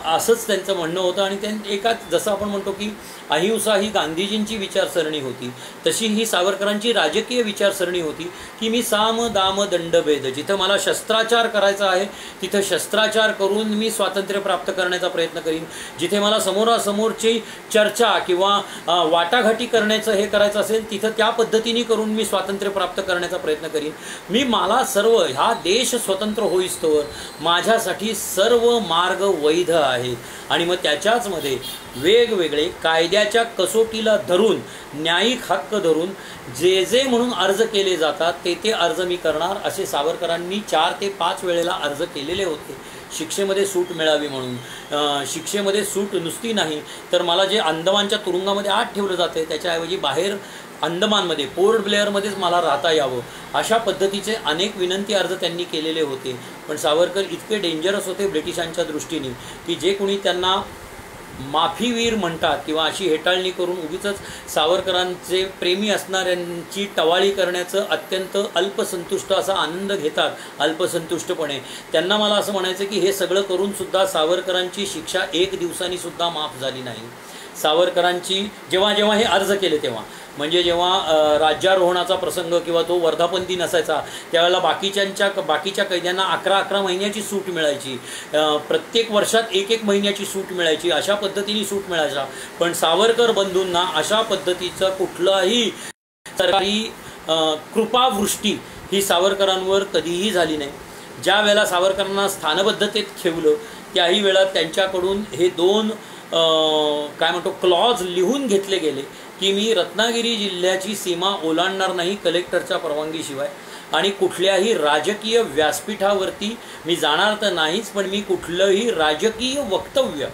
असंच त्यांचं म्हणणं होतं. आणि एकाच, जसं आपण म्हणतो की अहिंसा ही गांधीजींची विचारसरणी होती, तशी ही सावरकरांची राजकीय विचारसरणी होती की मी साम दाम दंड भेद, जिथं मला शस्त्राचार करायचा आहे तिथं शस्त्राचार करून मी स्वातंत्र्य प्राप्त करण्याचा प्रयत्न करीन, जिथे मला समोरासमोरची चर्चा किंवा वाटाघाटी करण्याचं हे करायचं असेल तिथं त्या पद्धतीने करून मी स्वातंत्र्य प्राप्त करण्याचा प्रयत्न करीन. मला सर्व हा देश स्वतंत्र होईस्तोवर माझ्यासाठी सर्व मार्ग वैध आहेत आणि मग त्याच्याचमध्ये वेगवेगळे कायद्याच्या कसोटीला धरून, न्यायिक हक्क धरून जे जे म्हणून अर्ज केले जातात ते अर्ज मी करणार, असे सावरकरांनी 4 ते 5 वेळेला अर्ज केलेले होते. शिक्षेमध्ये सूट मिळावी म्हणून, शिक्षेमध्ये सूट नुसती नाही तर मला जे अंदमानच्या तुरुंगामध्ये आत ठेवलं जातं त्याच्याऐवजी बाहेर अंदमानमध्ये, पोर्ट ब्लेअरमध्येच मला राहता यावं, अशा पद्धतीचे अनेक विनंती अर्ज त्यांनी केलेले होते. पण सावरकर इतके डेंजरस होते ब्रिटिशांच्या दृष्टीने की जे कोणी त्यांना माफीवीर म्हणतात किंवा अशी हेटाळणी करून उगीच सावरकरांचे प्रेमी असणाऱ्यांची टवाळी करण्याचं अत्यंत अल्पसंतुष्ट असा आनंद घेतात, अल्पसंतुष्टपणे. त्यांना मला असं म्हणायचं की हे सगळं करूनसुद्धा सावरकरांची शिक्षा 1 दिवसांनी सुद्धा माफ झाली नाही. सावरकरांची जेव्हा हे अर्ज केले तेव्हा, म्हणजे जेव्हा राज्यारोहणाचा प्रसंग किंवा तो वर्धापन दिन असायचा त्यावेळेला बाकीच्या कैद्यांना 11 महिन्याची सूट मिळायची, प्रत्येक वर्षात 1 महिन्याची सूट मिळायची, अशा पद्धतीने सूट मिळायचा. पण सावरकर बंधूंना अशा पद्धतीचं कुठलाही सरकारी कृपावृष्टी ही सावरकरांवर कधीही झाली नाही. ज्या वेळेला सावरकरांना स्थानबद्धतेत ठेवलं त्याही वेळा त्यांच्याकडून हे 2 काय म्हणतो क्लॉज लिहून घेतले गेले की मी रत्नागिरी जिल्ह्याची सीमा ओलांडणार नाही कलेक्टरच्या परवानगीशिवाय, आणि कुठल्याही राजकीय व्यासपीठावरती मी जाणार तर नाहीच, पण मी कुठलंही राजकीय वक्तव्य,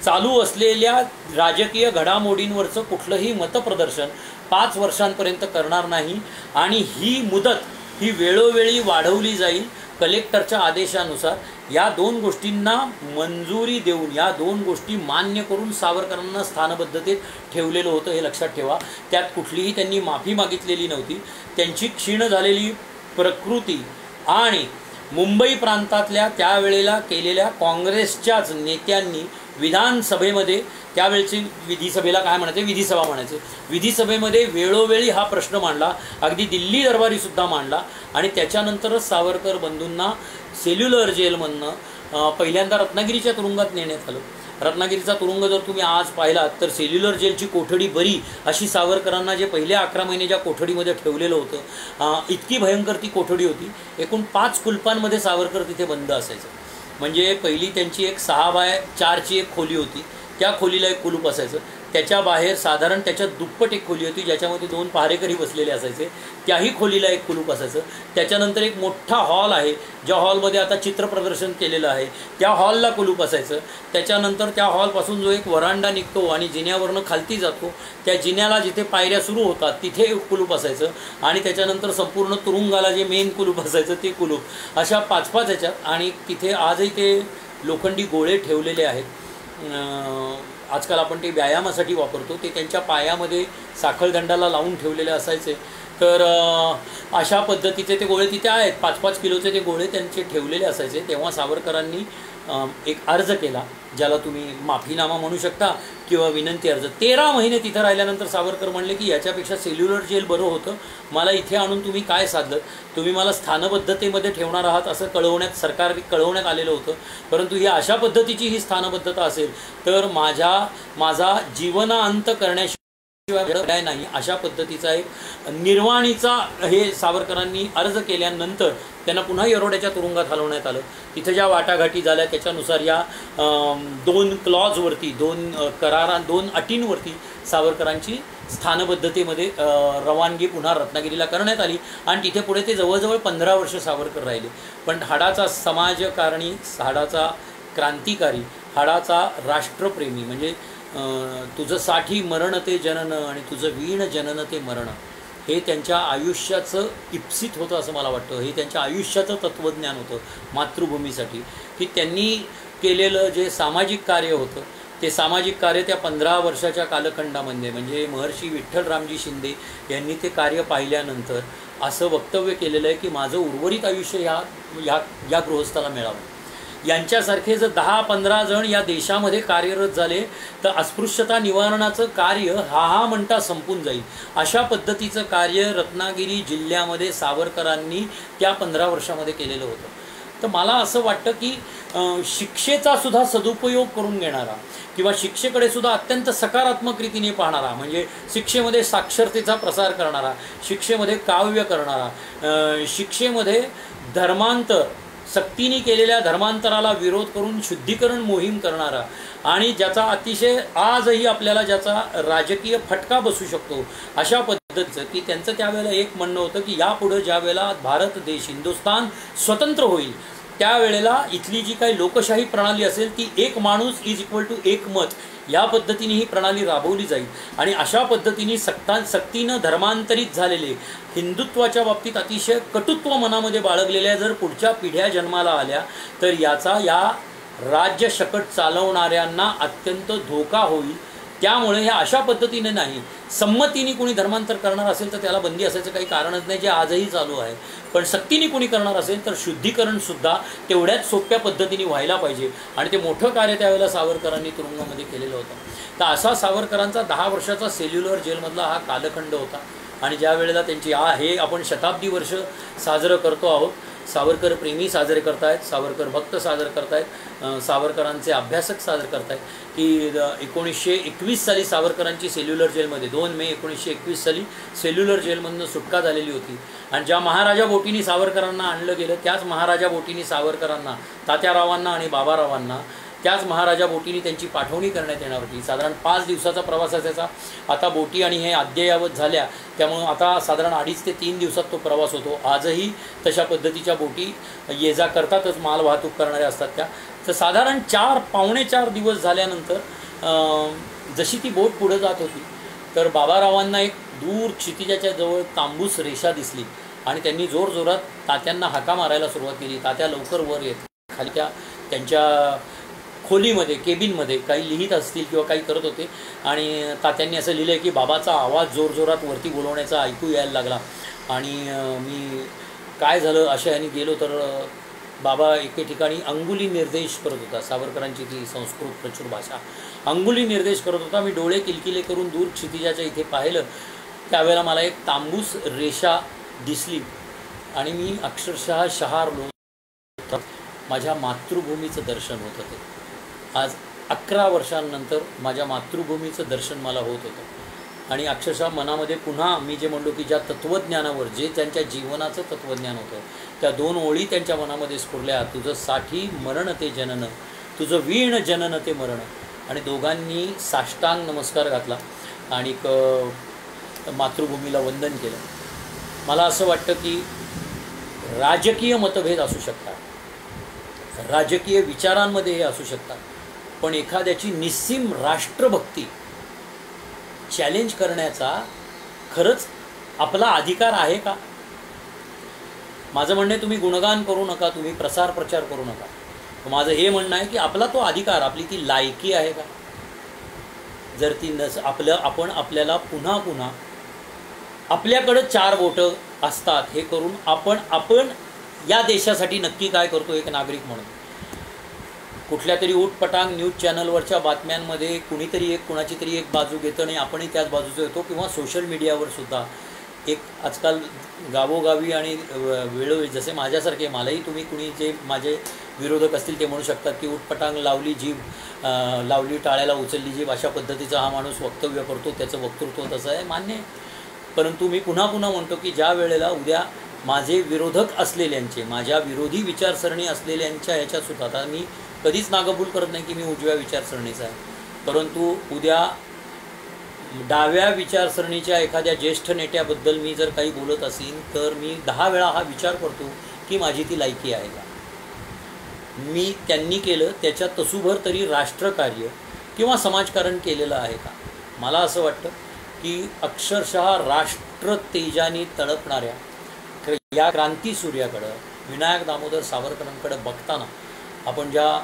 चालू असलेल्या राजकीय घडामोडींवरचं कुठलंही मतप्रदर्शन 5 वर्षांपर्यंत करणार नाही. आणि ही मुदत ही वेळोवेळी वाढवली जाईल कलेक्टरच्या आदेशानुसार। या 2 गोष्टींना मंजुरी देऊन, या 2 गोष्टी मान्य करून सावरकरांना स्थानबद्धतेत ठेवलेलं होतं, हे लक्षात ठेवा। त्यात कुठलीही त्यांनी माफी मागितलेली नव्हती। त्यांची क्षीण झालेली प्रकृती आणि मुंबई प्रांतातल्या त्यावेळेला केलेल्या काँग्रेसच्याच नेत्यांनी विधानसभेमध्ये, त्यावेळची विधिसभेला काय म्हणायचे, विधिसभा म्हणायचे, विधिसभेमध्ये वेळोवेळी हा प्रश्न मांडला, अगदी दिल्ली दरबारीसुद्धा मांडला। आणि त्याच्यानंतरच सावरकर बंधूंना सेल्युलर जेलमधनं पहिल्यांदा रत्नागिरीच्या तुरुंगात नेण्यात आलं। रत्नागिरीचा तुरुंग जर तुम्ही आज पाहिलात तर सेल्युलर जेलची कोठडी बरी अशी सावरकरांना जे पहिले 11 महिने ज्या कोठडीमध्ये ठेवलेलं होतं, इतकी भयंकर ती कोठडी होती। एकूण 5 कुलपांमध्ये सावरकर तिथे बंद असायचं। म्हणजे पहिली त्यांची एक 6x4ची एक खोली होती, त्या खोलीला एक कुलूप असायचं। त्याच्या बाहेर साधारण त्याच्या दुप्पट एक खोली होती ज्याच्यामध्ये 2 पहारेकरी बसलेले असायचे, त्याही खोलीला एक कुलूप असायचं। त्याच्यानंतर एक मोठा हॉल आहे, ज्या हॉलमध्ये आता चित्र प्रदर्शन केलेलं आहे, त्या हॉलला कुलूप असायचं। त्याच्यानंतर त्या हॉलपासून जो एक वरांडा निघतो आणि जिन्यावरनं खालती जातो, त्या जिन्याला जिथे पायऱ्या सुरू होतात तिथे एक कुलूप असायचं। आणि त्याच्यानंतर संपूर्ण तुरुंगाला जे मेन कुलूप असायचं ते कुलूप, अशा 5-5 ह्याच्यात। आणि तिथे आजही ते लोखंडी गोळे ठेवलेले आहेत। आजकाल आपण ते व्यायामासाठी वापरतो, ते त्यांच्या पायामध्ये साखळदंडाला लावून ठेवलेले असायचे। तर अशा पद्धतीचे ते गोळे तिथे आहेत, 5-5 किलोचे ते गोळे त्यांचे ठेवलेले असायचे। तेव्हा सावरकरांनी एक अर्ज केला, ज्याला तुम्ही माफीनामा म्हणू शकता किंवा विनंती अर्ज। 13 महिने तिथं राहिल्यानंतर सावरकर म्हणले की याच्यापेक्षा सेल्युलर जेल बरं होतं, मला इथे आणून तुम्ही काय साधलं, तुम्ही मला स्थानबद्धतेमध्ये ठेवणार आहात असं कळवण्यात आलेलं होतं, परंतु ही अशा पद्धतीची ही स्थानबद्धता असेल तर माझा जीवनांत करण्याशिवाय काय नाही, अशा पद्धतीचा एक निर्वाणीचा हे सावरकरांनी अर्ज केल्यानंतर त्यांना पुन्हा येरोड्याच्या तुरुंगात हलवण्यात आलं। तिथे ज्या वाटाघाटी झाल्या त्याच्यानुसार या 2 क्लॉजवरती, 2 अटींवरती सावरकरांची स्थानबद्धतेमध्ये रवानगी पुन्हा रत्नागिरीला करण्यात आली। आणि तिथे पुढे ते जवळजवळ 15 वर्ष सावरकर राहिले। पण हाडाचा समाजकारणी, हाडाचा क्रांतिकारी, हाडाचा राष्ट्रप्रेमी, म्हणजे तुझं साठी मरण ते जनन आणि तुझं वीण जनन ते मरण, हे त्यांच्या आयुष्याचं इप्सित होतं असं मला वाटतं। हे त्यांच्या आयुष्याचं तत्त्वज्ञान होतं मातृभूमीसाठी, की त्यांनी केलेलं जे सामाजिक कार्य होतं ते सामाजिक कार्य त्या 15 वर्षाच्या कालखंडामध्ये, म्हणजे महर्षी विठ्ठलरामजी शिंदे यांनी ते कार्य पाहिल्यानंतर असं वक्तव्य केलेलं आहे की माझं उर्वरित आयुष्य या गृहस्थाला मिळावं। यांच्यासारखे जर 10-15 जण या देशामध्ये कार्यरत झाले तर अस्पृश्यता निवारणाचं कार्य हा म्हणता संपून जाईल। अशा पद्धतीचं कार्य रत्नागिरी जिल्ह्यामध्ये सावरकरांनी त्या 15 वर्षामध्ये केलेलं होतं। तर मला असं वाटतं की शिक्षेचा सुद्धा सदुपयोग करून घेणारा किंवा शिक्षेकडे सुद्धा अत्यंत सकारात्मक रीतीने पाहणारा, म्हणजे शिक्षेमध्ये साक्षरतेचा प्रसार करणारा, शिक्षेमध्ये काव्य करणारा, शिक्षेमध्ये धर्मांतर, सक्तीने केलेल्या धर्मांतराला विरोध करून शुद्धीकरण मोहीम करणारा, आणि ज्याचा अतिशय आजही आपल्याला ज्याचा राजकीय फटका बसू शकतो अशा पद्धतीचं, की त्यांचं त्यावेळेला एक म्हणणं होतं की यापुढे ज्या वेळेला भारत देश, हिंदुस्थान स्वतंत्र होईल त्यावेळेला इथली जी काही लोकशाही प्रणाली असेल ती एक माणूस इज इक्वल टू एक मत, या पद्धतीने ही प्रणाली राबवली जाईल। आणि अशा पद्धतीने सक्तीनं धर्मांतरित झालेले, हिंदुत्वाच्या बाबतीत अतिशय कटुत्व मनामध्ये बाळगलेल्या जर पुढच्या पिढ्या जन्माला आल्या तर याचा या राज्य शकट चालवणाऱ्यांना अत्यंत धोका होईल। त्यामुळे ह्या अशा पद्धतीने नाही, संमतीने कोणी धर्मांतर करणार असेल तर त्याला बंदी असायचं काही कारणच नाही, जे आजही चालू आहे। पण सक्तीने कोणी करणार असेल तर शुद्धीकरणसुद्धा तेवढ्याच सोप्या पद्धतीने व्हायला पाहिजे, आणि ते मोठं कार्य त्यावेळेला सावरकरांनी तुरुंगामध्ये केलेलं होतं। तर असा सावरकरांचा 10 वर्षाचा सेल्युलर जेलमधला हा कालखंड होता। आणि ज्या वेळेला त्यांची हे आपण शताब्दी वर्ष साजरं करतो आहोत, सावरकर प्रेमी साजरे करतायत, सावरकर भक्त साजरे करतायत, सावरकरांचे अभ्यासक साजरे करतायत की 1921 साली सावरकरांची सेल्युलर जेलमध्ये 2 मे 1921 साली सेल्युलर जेलमधून सुटका झालेली होती। आणि ज्या महाराजा बोटींनी सावरकरांना आणलं गेलं त्याच महाराजा बोटींनी सावरकरांना, तात्यारावांना आणि बाबारावांना त्याच महाराजा बोटींनी त्यांची पाठवणी करण्यात येणार होती। साधारण 5 दिवसाचा प्रवास असायचा। आता बोटी आणि हे अद्ययावत झाल्या त्यामुळे आता साधारण 2.5 ते 3 दिवसात तो प्रवास होतो। आजही तशा पद्धतीच्या बोटी ये जा करतातच, माल वाहतूक करणाऱ्या असतात त्या। तर साधारण 4-4.5 दिवस झाल्यानंतर जशी ती बोट पुढे जात होती तर बाबारावांना एक दूर क्षितिजाच्या जवळ तांबूस रेषा दिसली आणि त्यांनी जोरजोरात तात्यांना हाका मारायला सुरुवात केली. तात्या लवकर वर येत खाली त्यांच्या खोलीमध्ये केबिनमध्ये काही लिहित असतील किंवा काही करत होते आणि तात्यांनी असं लिहिलं आहे की बाबाचा आवाज जोरजोरात वरती बोलवण्याचा ऐकू यायला लागला आणि मी काय झालं अशा ह्यानी गेलो तर बाबा एके ठिकाणी अंगुली निर्देश करत होता. सावरकरांची ती संस्कृत प्रचूर भाषा. अंगुली निर्देश करत होता. मी डोळे किलकिले करून दूर क्षितिजाच्या इथे पाहिलं. त्यावेळेला मला एक तांबूस रेषा दिसली आणि मी अक्षरशः शहारलो. माझ्या मातृभूमीचं दर्शन होत होते. आज 11 वर्षांनंतर माझ्या मातृभूमीचं दर्शन मला होत होतं आणि अक्षरशः मनामध्ये पुन्हा मी जे म्हणलो की ज्या तत्त्वज्ञानावर जे त्यांच्या जीवनाचं तत्त्वज्ञान होतं त्या 2 ओळी त्यांच्या मनामध्ये स्फुरल्या. तुझं साठी मरण ते जनन, तुझं वीण जनन ते मरण. आणि दोघांनी साष्टांग नमस्कार घातला आणि मातृभूमीला वंदन केलं. मला असं वाटतं की राजकीय मतभेद असू शकतात, राजकीय विचारांमध्ये हे असू शकतात, पण एखाद्याची निस्सीम राष्ट्रभक्ती चॅलेंज करण्याचा खरंच आपला अधिकार आहे का? माझं म्हणणं आहे तुम्ही गुणगान करू नका, तुम्ही प्रसार प्रचार करू नका. माझं हे म्हणणं आहे की आपला तो अधिकार, आपली ती लायकी आहे का? जर ती आपण आपल्याला पुन्हा पुन्हा आपल्याकडं 4 बोटं असतात हे करून आपण या देशासाठी नक्की काय करतो एक नागरिक म्हणून. कुठल्या तरी उटपटांग न्यूज चॅनलवरच्या बातम्यांमध्ये कुणीतरी कुणाची तरी एक बाजू घेतं आणि आपणही त्याच बाजूचं येतो किंवा सोशल मीडियावर सुद्धा एक आजकाल गावोगावी आणि वेळोवेळी जसे माझ्यासारखे मलाही तुम्ही कुणी जे माझे विरोधक असतील ते म्हणू शकतात की उटपटांग लावली जीभ, लावली टाळ्याला उचलली जीभ, अशा पद्धतीचा हा माणूस वक्तव्य करतो, त्याचं वक्तृत्व तसं आहे, मान्य आहे. परंतु मी पुन्हा पुन्हा म्हणतो की ज्या वेळेला उद्या माझे विरोधक असलेल्यांचे, माझ्या विरोधी विचारसरणी असलेल्यांच्या ह्याच्यातसुद्धा, आता मी कधीच नागबूल करत नाही की मी उजव्या विचारसरणीचा आहे, परंतु उद्या डाव्या विचारसरणीच्या एखाद्या ज्येष्ठ नेत्याबद्दल मी जर काही बोलत असेन तर मी 10 वेळा हा विचार करतो की माझी ती लायकी आहे का? मी त्यांनी केलं त्याच्यात तसूभर तरी राष्ट्रकार्य किंवा समाजकारण केलेलं आहे का? मला असं वाटतं की अक्षरशः राष्ट्र तेजाने तळपणाऱ्या या क्रांतीसूर्याकडं विनायक दामोदर सावरकरांकडं बघताना आपण ज्या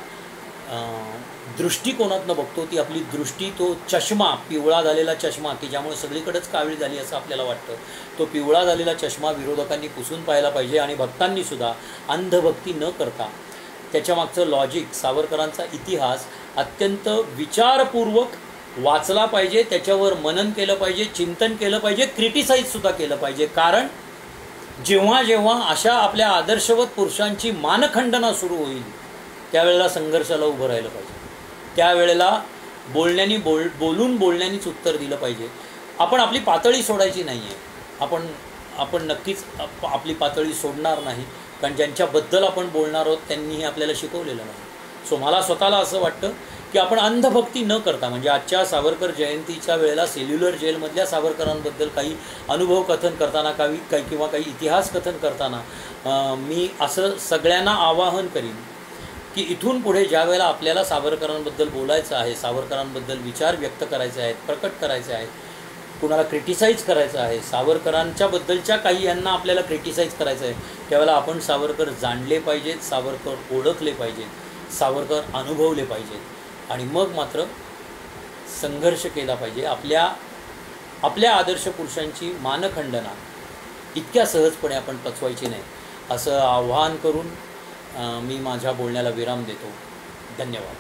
दृष्टिकोनातनं बघतो ती आपली दृष्टी, तो चष्मा, पिवळा झालेला चष्मा की ज्यामुळे सगळीकडेच कावीळ झाली असं आपल्याला वाटतं, तो पिवळा झालेला चष्मा विरोधकांनी पुसून पाहायला पाहिजे आणि भक्तांनीसुद्धा अंधभक्ती न करता त्याच्यामागचं लॉजिक, सावरकरांचा इतिहास अत्यंत विचारपूर्वक वाचला पाहिजे, त्याच्यावर मनन केलं पाहिजे, चिंतन केलं पाहिजे, क्रिटिसाईजसुद्धा केलं पाहिजे. कारण जेव्हा जेव्हा अशा आपल्या आदर्शवत पुरुषांची मानखंडना सुरू होईल त्यावेळेला संघर्षाला उभं राहिलं पाहिजे. त्यावेळेला बोलून बोलण्यानीच उत्तर दिलं पाहिजे. आपण आपली पातळी सोडायची नाही आहे. आपण नक्कीच आपली पातळी सोडणार नाही, कारण ज्यांच्याबद्दल आपण बोलणार आहोत त्यांनीही आपल्याला शिकवलेलं नाही. सो मला स्वतःला असं वाटतं की आपण अंधभक्ती न करता, म्हणजे आजच्या सावरकर जयंतीच्या वेळेला सेल्युलर जेलमधल्या सावरकरांबद्दल काही अनुभव कथन करताना किंवा काही इतिहास कथन करताना मी असं सगळ्यांना आवाहन करीन की इथून पुढे ज्या वेळेला आपल्याला सावरकरांबद्दल बोलायचं आहे, सावरकरांबद्दल विचार व्यक्त करायचे आहेत, प्रकट करायचे आहेत, कुणाला क्रिटिसाईज करायचं आहे, सावरकरांच्याबद्दलच्या काही यांना आपल्याला क्रिटिसाईज करायचं आहे, त्यावेळेला आपण सावरकर जाणले पाहिजेत, सावरकर ओळखले पाहिजेत, सावरकर अनुभवले पाहिजेत आणि मग मात्र संघर्ष केला पाहिजे. आपल्या आदर्श पुरुषांची मानखंडना इतक्या सहजपणे आपण पचवायची नाही असं आव्हान करून मी माझ्या बोलण्याला विराम देतो. धन्यवाद.